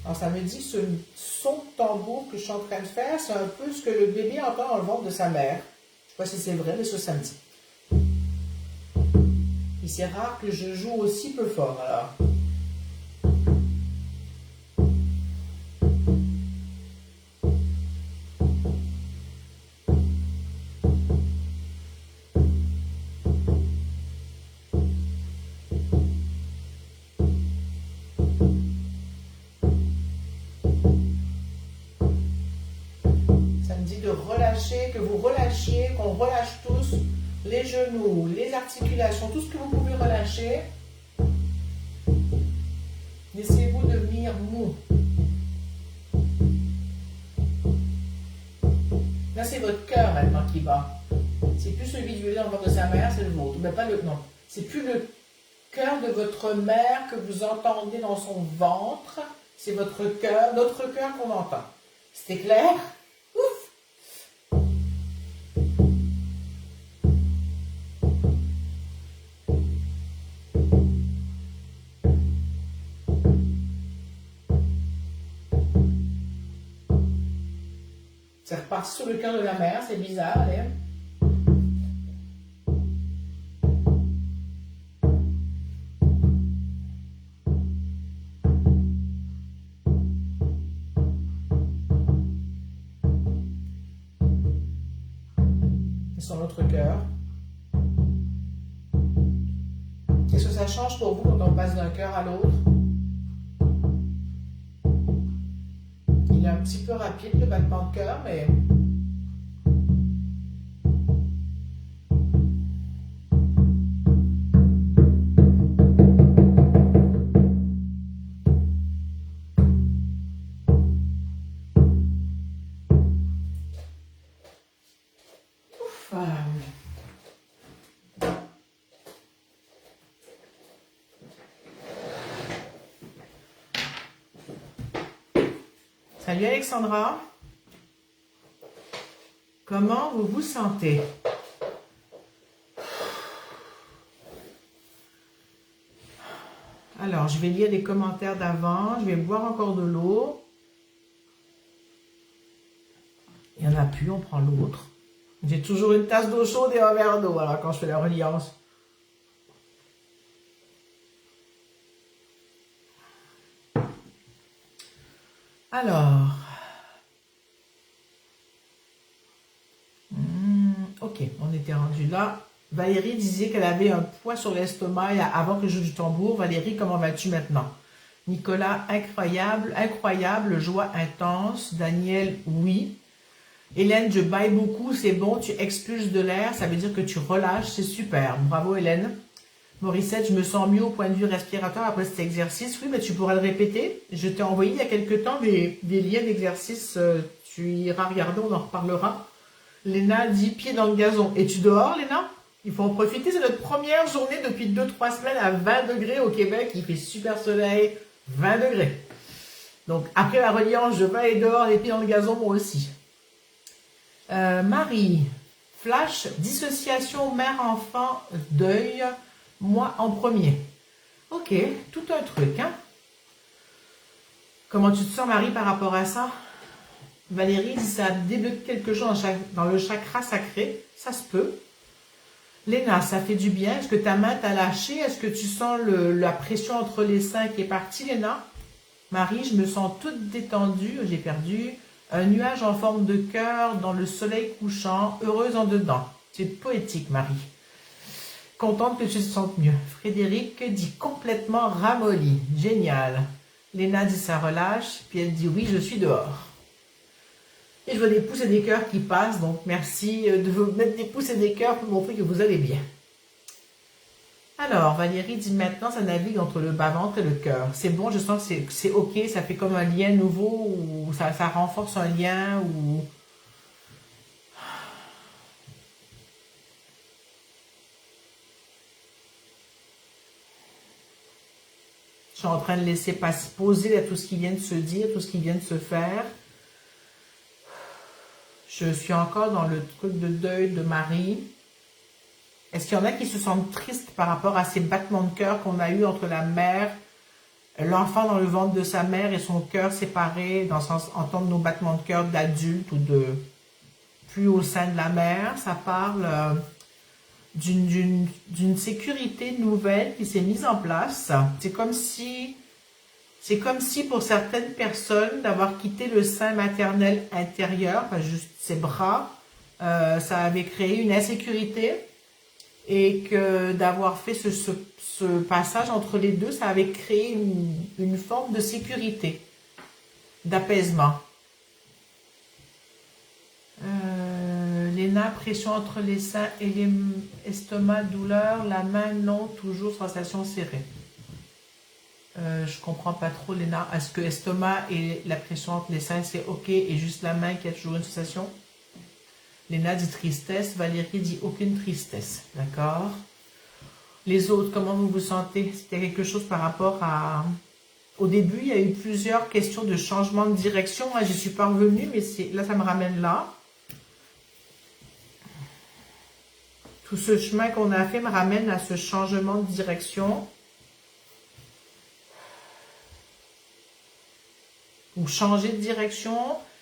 Alors, ça me dit que ce son de tambour que je suis en train de faire, c'est un peu ce que le bébé entend dans le ventre de sa mère. Je ne sais pas si c'est vrai, mais ça me dit. Et c'est rare que je joue aussi peu fort, alors. De relâcher, que vous relâchiez, qu'on relâche tous les genoux, les articulations, tout ce que vous pouvez relâcher. Laissez-vous devenir mou. Là, c'est votre cœur maintenant qui bat. C'est plus celui du bébé dans le ventre de sa mère, c'est le vôtre. Mais pas le, non. C'est plus le cœur de votre mère que vous entendez dans son ventre. C'est votre cœur, notre cœur qu'on entend. C'était clair? C'est reparti sur le cœur de la mère, c'est bizarre, allez. C'est sur notre cœur. Qu'est-ce que ça change pour vous quand on passe d'un cœur à l'autre? Il est un petit peu rapide le battement de cœur, mais salut Alexandra, comment vous vous sentez? Alors, je vais lire les commentaires d'avant, je vais boire encore de l'eau. Il n'y en a plus, on prend l'autre. J'ai toujours une tasse d'eau chaude et un verre d'eau alors quand je fais la reliance. Alors, ok, on était rendu là. Valérie disait qu'elle avait un poids sur l'estomac avant que je joue du tambour. Valérie, comment vas-tu maintenant? Nicolas, incroyable, incroyable, joie intense. Daniel, oui. Hélène, je baille beaucoup, c'est bon, tu expulses de l'air, ça veut dire que tu relâches, c'est super. Bravo Hélène. Morissette, je me sens mieux au point de vue respiratoire après cet exercice. Oui, mais tu pourras le répéter. Je t'ai envoyé il y a quelques temps des liens d'exercice. Tu iras regarder, on en reparlera. Léna dit pied dans le gazon. Es-tu dehors, Léna? Il faut en profiter. C'est notre première journée depuis 2-3 semaines à 20 degrés au Québec. Il fait super soleil, 20 degrés. Donc, après la reliance, je vais aller dehors, les pieds dans le gazon, moi aussi. Marie, flash, dissociation, mère-enfant, deuil. Moi en premier. Ok, tout un truc, hein? Comment tu te sens, Marie, par rapport à ça? Valérie dit ça débloque quelque chose dans le chakra sacré. Ça se peut. Léna, ça fait du bien. Est-ce que ta main t'a lâché? Est-ce que tu sens la pression entre les seins qui est partie, Léna? Marie, je me sens toute détendue. J'ai perdu un nuage en forme de cœur dans le soleil couchant, heureuse en dedans. C'est poétique, Marie. Contente que tu te sentes mieux. Frédéric dit complètement ramolli. Génial. Léna dit ça relâche, puis elle dit oui, je suis dehors. Et je vois des pouces et des cœurs qui passent, donc merci de vous mettre des pouces et des cœurs pour montrer que vous allez bien. Alors, Valérie dit maintenant, ça navigue entre le bas-ventre et le cœur. C'est bon, je sens que c'est ok, ça fait comme un lien nouveau, ou ça renforce un lien, ou... Je suis en train de laisser poser là, tout ce qui vient de se dire, tout ce qui vient de se faire. Je suis encore dans le truc de deuil de Marie. Est-ce qu'il y en a qui se sentent tristes par rapport à ces battements de cœur qu'on a eu entre la mère, l'enfant dans le ventre de sa mère et son cœur séparé, dans le sens entendre nos battements de cœur d'adulte ou de plus au sein de la mère? Ça parle d'une sécurité nouvelle qui s'est mise en place. C'est comme si pour certaines personnes, d'avoir quitté le sein maternel intérieur, pas juste ses bras, ça avait créé une insécurité, et que d'avoir fait ce passage entre les deux, ça avait créé une forme de sécurité, d'apaisement. Léna, pression entre les seins et l'estomac, douleur, la main, non, toujours sensation serrée. Je comprends pas trop, Léna. Est-ce que estomac et la pression entre les seins, c'est ok, et juste la main qui a toujours une sensation? Léna dit tristesse, Valérie dit aucune tristesse, d'accord? Les autres, comment vous vous sentez? C'était quelque chose par rapport à... Au début, il y a eu plusieurs questions de changement de direction. Moi, je suis pas revenue, mais là, ça me ramène là. Tout ce chemin qu'on a fait me ramène à ce changement de direction. Ou changer de direction.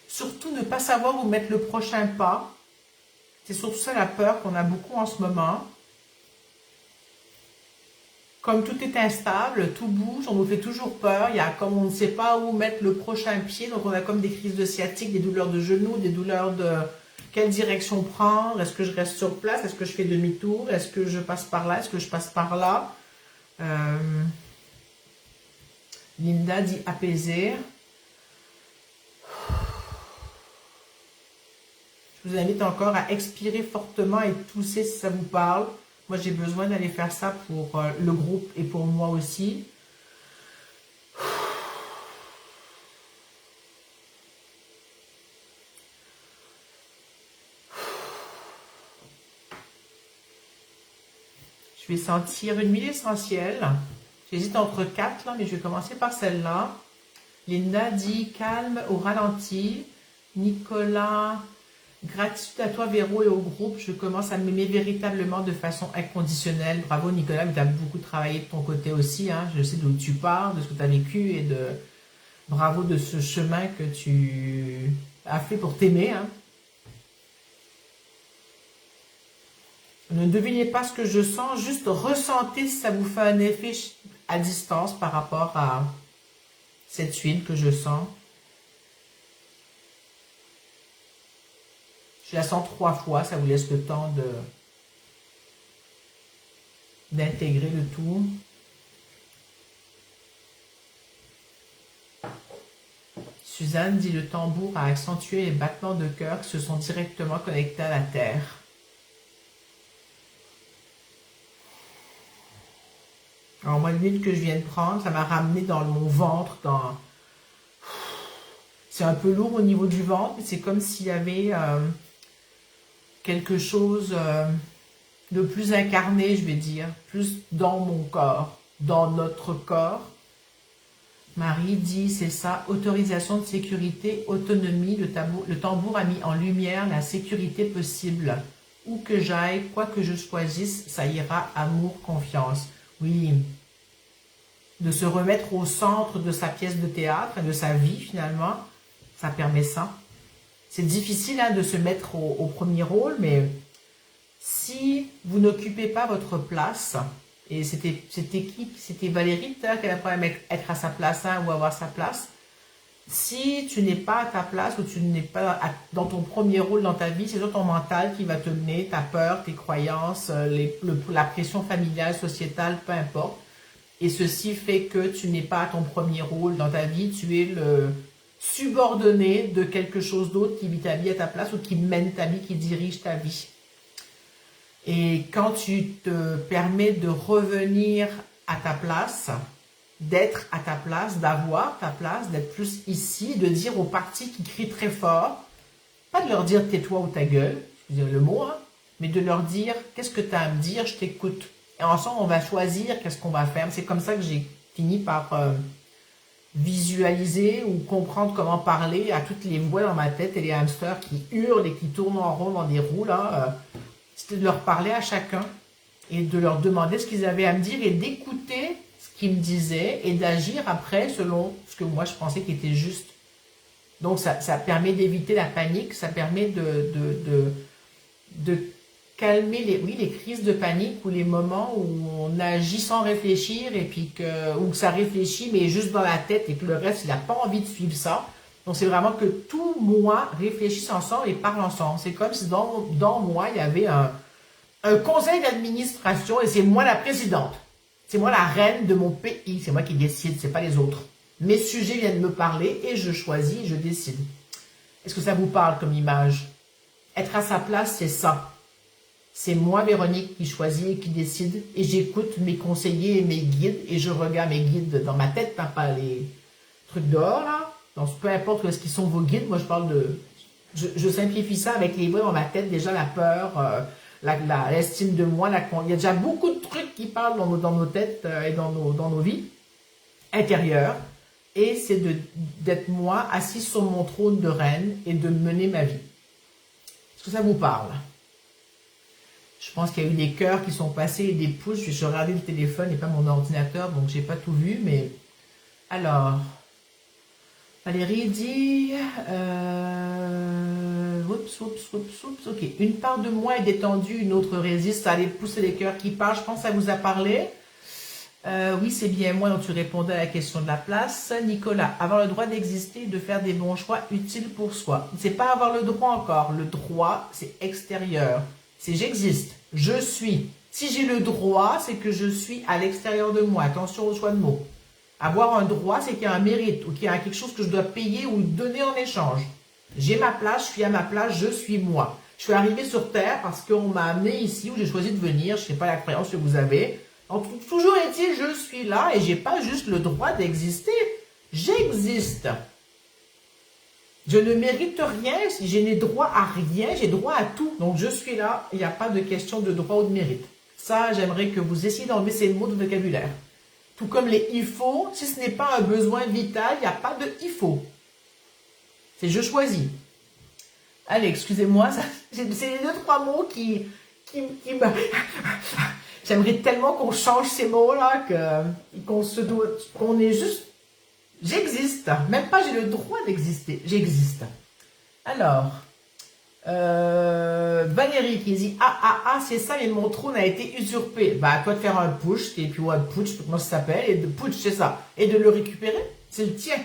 Surtout, ne pas savoir où mettre le prochain pas. C'est surtout ça la peur qu'on a beaucoup en ce moment. Comme tout est instable, tout bouge, on nous fait toujours peur. Il y a comme on ne sait pas où mettre le prochain pied. Donc on a comme des crises de sciatique, des douleurs de genoux, des douleurs de quelle direction prendre. Est-ce que je reste sur place? Est-ce que je fais demi-tour? Est-ce que je passe par là? Est-ce que je passe par là? Linda dit apaiser. Je vous invite encore à expirer fortement et tousser si ça vous parle. Moi, j'ai besoin d'aller faire ça pour le groupe et pour moi aussi. Je vais sentir une huile essentielle. J'hésite entre 4 là, mais je vais commencer par celle-là. Linda dit calme au ralenti. Nicolas... Gratitude à toi, Véro, et au groupe. Je commence à m'aimer véritablement de façon inconditionnelle. Bravo, Nicolas, mais tu as beaucoup travaillé de ton côté aussi. Hein. Je sais d'où tu pars, de ce que tu as vécu, et bravo de ce chemin que tu as fait pour t'aimer. Hein. Ne devinez pas ce que je sens, juste ressentez si ça vous fait un effet à distance par rapport à cette huile que je sens. Je la sens 3 fois, ça vous laisse le temps d'intégrer le tout. Suzanne dit le tambour a accentué les battements de cœur qui se sont directement connectés à la terre. Alors moi, l'huile que je viens de prendre, ça m'a ramené dans mon ventre. C'est un peu lourd au niveau du ventre, mais c'est comme s'il y avait... quelque chose de plus incarné, je vais dire, plus dans mon corps, dans notre corps. Marie dit, c'est ça, autorisation de sécurité, autonomie, le tambour a mis en lumière la sécurité possible. Où que j'aille, quoi que je choisisse, ça ira, amour, confiance. Oui, de se remettre au centre de sa pièce de théâtre, de sa vie finalement, ça permet ça. C'est difficile hein, de se mettre au premier rôle, mais si vous n'occupez pas votre place, et c'était qui? C'était Valérie qui avait un problème avec être à sa place hein, ou avoir sa place. Si tu n'es pas à ta place ou tu n'es pas dans ton premier rôle dans ta vie, c'est ton mental qui va te mener, ta peur, tes croyances, la pression familiale, sociétale, peu importe. Et ceci fait que tu n'es pas à ton premier rôle dans ta vie, tu es le subordonné de quelque chose d'autre qui vit ta vie à ta place ou qui mène ta vie, qui dirige ta vie. Et quand tu te permets de revenir à ta place, d'être à ta place, d'avoir ta place, d'être plus ici, de dire aux partis qui crient très fort, pas de leur dire tais-toi ou ta gueule, excusez le mot, hein, mais de leur dire qu'est-ce que tu as à me dire, je t'écoute. Et ensemble, on va choisir qu'est-ce qu'on va faire. C'est comme ça que j'ai fini par visualiser ou comprendre comment parler à toutes les voix dans ma tête et les hamsters qui hurlent et qui tournent en rond dans des roues. C'était de leur parler à chacun et de leur demander ce qu'ils avaient à me dire et d'écouter ce qu'ils me disaient et d'agir après selon ce que moi je pensais qui était juste. Donc ça permet d'éviter la panique, ça permet de calmer les crises de panique ou les moments où on agit sans réfléchir et puis ou que ça réfléchit mais juste dans la tête et que le reste il n'a pas envie de suivre ça. Donc c'est vraiment que tout moi réfléchisse ensemble et parle ensemble. C'est comme si dans moi il y avait un conseil d'administration et c'est moi la présidente. C'est moi la reine de mon pays, c'est moi qui décide, c'est pas les autres. Mes sujets viennent me parler et je choisis, je décide. Est-ce que ça vous parle comme image? Être à sa place, c'est ça. C'est moi, Véronique, qui choisis et qui décide. Et j'écoute mes conseillers et mes guides. Et je regarde mes guides dans ma tête, hein, pas les trucs dehors, là. Donc, peu importe où est-ce qu'ils sont vos guides. Moi, je parle de... Je simplifie ça avec les voix dans ma tête. Déjà, la peur, l'estime de moi. Il y a déjà beaucoup de trucs qui parlent dans nos têtes et dans nos vies intérieures. Et c'est d'être moi, assis sur mon trône de reine et de mener ma vie. Est-ce que ça vous parle? Je pense qu'il y a eu des cœurs qui sont passés et des pouces. Je regardais le téléphone et pas mon ordinateur, donc j'ai pas tout vu. Mais alors, Valérie dit, ok. Une part de moi est détendue, une autre résiste. Ça allait pousser les cœurs qui parlent. Je pense que ça vous a parlé. Oui, c'est bien moi dont tu répondais à la question de la place. Nicolas, avoir le droit d'exister et de faire des bons choix utiles pour soi. C'est pas avoir le droit encore. Le droit, c'est extérieur. C'est j'existe, je suis. Si j'ai le droit, c'est que je suis à l'extérieur de moi. Attention au choix de mots. Avoir un droit, c'est qu'il y a un mérite ou qu'il y a quelque chose que je dois payer ou donner en échange. J'ai ma place, je suis à ma place, je suis moi. Je suis arrivé sur Terre parce qu'on m'a amené ici où j'ai choisi de venir. Je ne sais pas la croyance que vous avez. Donc, toujours est-il, je suis là et j'ai pas juste le droit d'exister. J'existe. Je ne mérite rien, je n'ai droit à rien, j'ai droit à tout. Donc je suis là, il n'y a pas de question de droit ou de mérite. Ça, j'aimerais que vous essayiez d'enlever ces mots de vocabulaire. Tout comme les il faut, si ce n'est pas un besoin vital, il n'y a pas de il faut. C'est je choisis. Allez, excusez-moi, c'est les deux, trois mots qui me... J'aimerais tellement qu'on change ces mots-là, qu'on est juste... J'existe. Même pas j'ai le droit d'exister. J'existe. Alors, Valérie qui dit c'est ça, mais mon trône a été usurpé. Bah, à toi de faire un push, et puis ouais, putsch, comment ça s'appelle, et de putsch, c'est ça. Et de le récupérer, c'est le tien.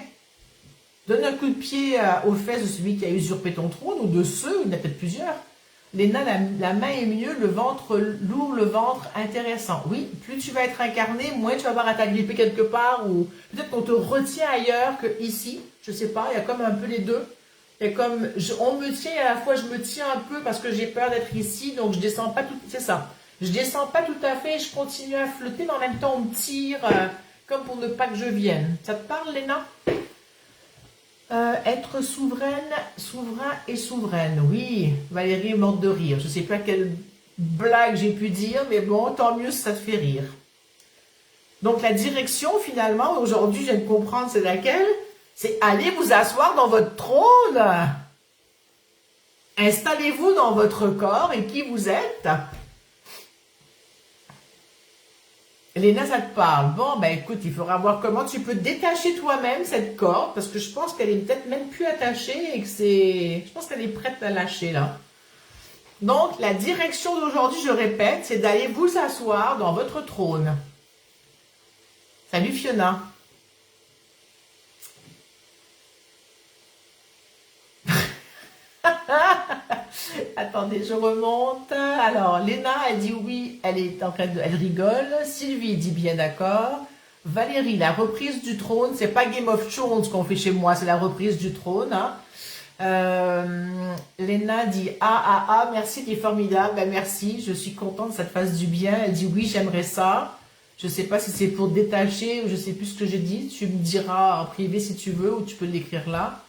Donne un coup de pied aux fesses de celui qui a usurpé ton trône, ou de ceux, il y en a peut-être plusieurs. Léna, la main est mieux, le ventre lourd, le ventre intéressant. Oui, plus tu vas être incarné, moins tu vas avoir à t'agripper quelque part ou peut-être qu'on te retient ailleurs que ici. Je sais pas, il y a comme un peu les deux. Il y a comme, on me tient et à la fois je me tiens un peu parce que j'ai peur d'être ici, donc je descends pas tout, c'est ça. Je descends pas tout à fait, je continue à flotter, mais en même temps on me tire comme pour ne pas que je vienne. Ça te parle, Léna? Être souverain et souveraine. Oui, Valérie est morte de rire. Je ne sais pas quelle blague j'ai pu dire, mais bon, tant mieux si ça te fait rire. Donc la direction, finalement, aujourd'hui, je viens de comprendre c'est laquelle. C'est aller vous asseoir dans votre trône. Installez-vous dans votre corps et qui vous êtes. Léna, ça te parle. Bon, ben écoute, il faudra voir comment tu peux détacher toi-même cette corde, parce que je pense qu'elle est peut-être même plus attachée et que c'est... Je pense qu'elle est prête à lâcher, là. Donc, la direction d'aujourd'hui, je répète, c'est d'aller vous asseoir dans votre trône. Salut Fiona. Attendez, je remonte. Alors, Léna, elle dit oui, elle est en train de... Elle rigole. Sylvie dit bien d'accord. Valérie, la reprise du trône, c'est pas Game of Thrones qu'on fait chez moi, c'est la reprise du trône. Hein. Léna dit merci, t'es formidable. Ben, merci, je suis contente que ça te fasse du bien. Elle dit oui, j'aimerais ça. Je sais pas si c'est pour détacher ou je sais plus ce que j'ai dit. Tu me diras en privé si tu veux ou tu peux l'écrire là.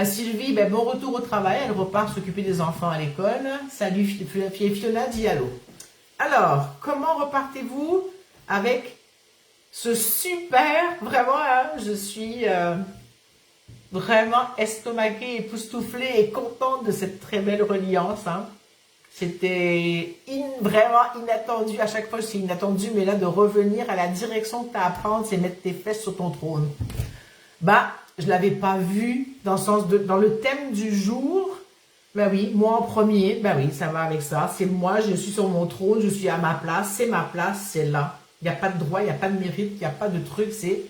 Sylvie, ben, bon retour au travail. Elle repart s'occuper des enfants à l'école. Salut, Fiona dit allô. Alors, comment repartez-vous avec ce super, vraiment, hein, je suis vraiment estomaquée, époustouflée et contente de cette très belle reliance. Hein. C'était vraiment inattendu. À chaque fois, c'est inattendu, mais là, de revenir à la direction que tu as à prendre, c'est mettre tes fesses sur ton trône. Bah, je l'avais pas vu dans le sens de, dans le thème du jour. Ben oui, moi en premier, ben oui, ça va avec ça. C'est moi, je suis sur mon trône, je suis à ma place, c'est ma place, c'est là. Il n'y a pas de droit, il n'y a pas de mérite, il n'y a pas de truc, c'est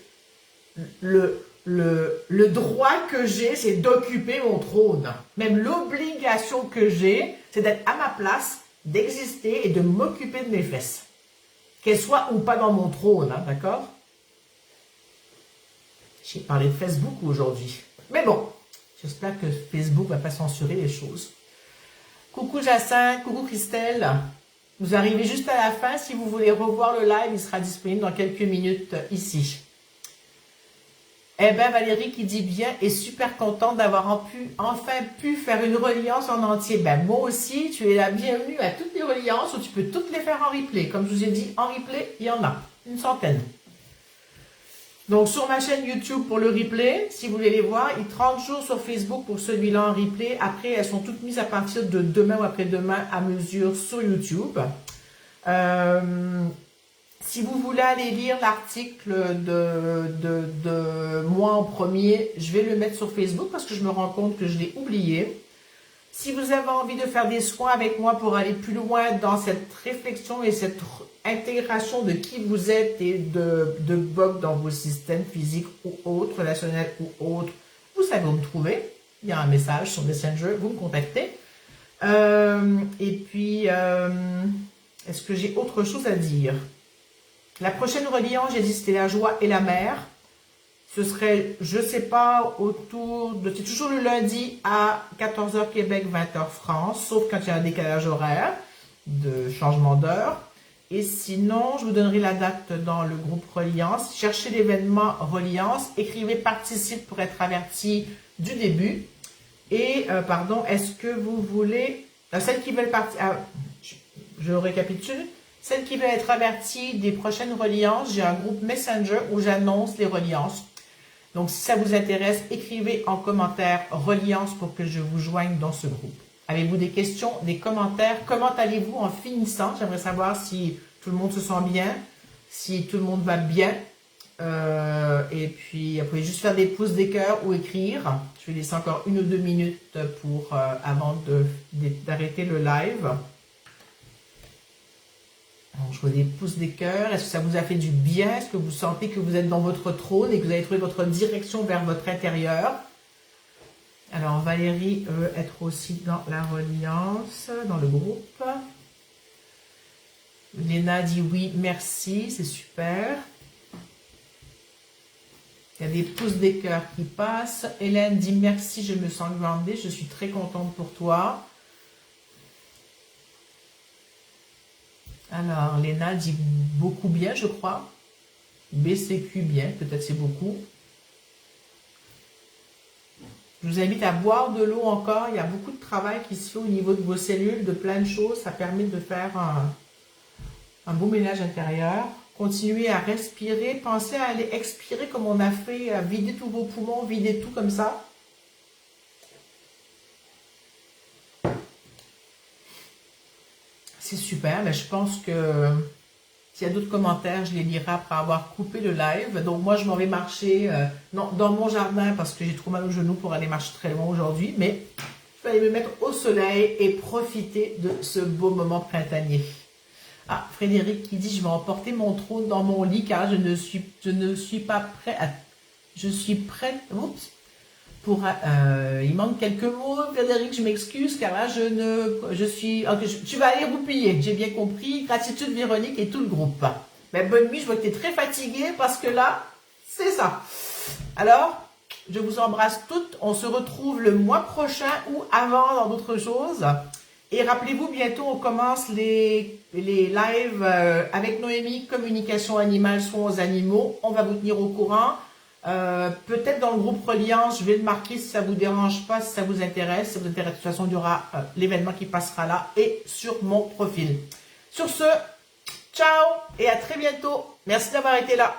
le droit que j'ai, c'est d'occuper mon trône. Même l'obligation que j'ai, c'est d'être à ma place, d'exister et de m'occuper de mes fesses. Qu'elles soient ou pas dans mon trône, hein, d'accord? J'ai parlé de Facebook aujourd'hui. Mais bon, j'espère que Facebook ne va pas censurer les choses. Coucou Jacinthe, coucou Christelle. Vous arrivez juste à la fin. Si vous voulez revoir le live, il sera disponible dans quelques minutes ici. Eh bien, Valérie qui dit bien et super contente d'avoir enfin pu faire une reliance en entier. Ben, moi aussi, tu es la bienvenue à toutes les reliances ou tu peux toutes les faire en replay. Comme je vous ai dit, en replay, il y en a une centaine. Donc, sur ma chaîne YouTube pour le replay, si vous voulez les voir, il y a 30 jours sur Facebook pour celui-là en replay. Après, elles sont toutes mises à partir de demain ou après-demain à mesure sur YouTube. Si vous voulez aller lire l'article de moi en premier, je vais le mettre sur Facebook parce que je me rends compte que je l'ai oublié. Si vous avez envie de faire des soins avec moi pour aller plus loin dans cette réflexion et cette intégration de qui vous êtes et de bug dans vos systèmes physiques ou autres, relationnels ou autres, vous savez où me trouver. Il y a un message sur Messenger, vous me contactez. Et puis, est-ce que j'ai autre chose à dire? La prochaine reliance, j'ai dit c'était la joie et la mer. Ce serait, je sais pas, autour de... C'est toujours le lundi à 14 h Québec, 20 h France, sauf quand il y a un décalage horaire de changement d'heure. Et sinon, je vous donnerai la date dans le groupe Reliance. Cherchez l'événement Reliance, écrivez participe pour être averti du début. Et, pardon, est-ce que vous voulez... celles qui veulent partir... je récapitule. Celles qui veulent être averties des prochaines reliances, j'ai un groupe Messenger où j'annonce les reliances. Donc, si ça vous intéresse, écrivez en commentaire reliance pour que je vous joigne dans ce groupe. Avez-vous des questions, des commentaires? Comment allez-vous en finissant? J'aimerais savoir si tout le monde se sent bien, si tout le monde va bien. Et puis, vous pouvez juste faire des pouces, des cœurs ou écrire. Je vais laisser encore 1 ou 2 minutes pour, avant d'arrêter le live. Alors, je vois des pouces, des cœurs. Est-ce que ça vous a fait du bien? Est-ce que vous sentez que vous êtes dans votre trône et que vous avez trouvé votre direction vers votre intérieur? Alors, Valérie veut être aussi dans la reliance, dans le groupe. Léna dit oui, merci, c'est super. Il y a des pouces, des cœurs qui passent. Hélène dit merci, je me sens groundée, je suis très contente pour toi. Alors, Léna dit beaucoup bien, je crois. BCQ bien, peut-être c'est beaucoup. Je vous invite à boire de l'eau encore. Il y a beaucoup de travail qui se fait au niveau de vos cellules, de plein de choses. Ça permet de faire un beau ménage intérieur. Continuez à respirer. Pensez à aller expirer comme on a fait, à vider tous vos poumons, vider tout comme ça. C'est super, mais je pense que s'il y a d'autres commentaires, je les lirai après avoir coupé le live. Donc moi, je m'en vais marcher dans mon jardin parce que j'ai trop mal aux genoux pour aller marcher très loin aujourd'hui. Mais je vais aller me mettre au soleil et profiter de ce beau moment printanier. Ah, Frédéric qui dit, je vais emporter mon trône dans mon lit car je ne suis pas prêt à... Je suis prête... Oups. Il manque quelques mots, Frédéric, je m'excuse, car là, tu vas aller roupiller, j'ai bien compris. Gratitude, Véronique et tout le groupe. Ben, bonne nuit, je vois que tu es très fatiguée parce que là, c'est ça. Alors, je vous embrasse toutes. On se retrouve le mois prochain ou avant dans d'autres choses. Et rappelez-vous, bientôt, on commence les lives avec Noémie, communication animale, soins aux animaux. On va vous tenir au courant. Peut-être dans le groupe Reliance, je vais le marquer si ça vous dérange pas, si ça vous intéresse. Si ça vous intéresse, de toute façon, il y aura l'événement qui passera là et sur mon profil. Sur ce, ciao et à très bientôt. Merci d'avoir été là.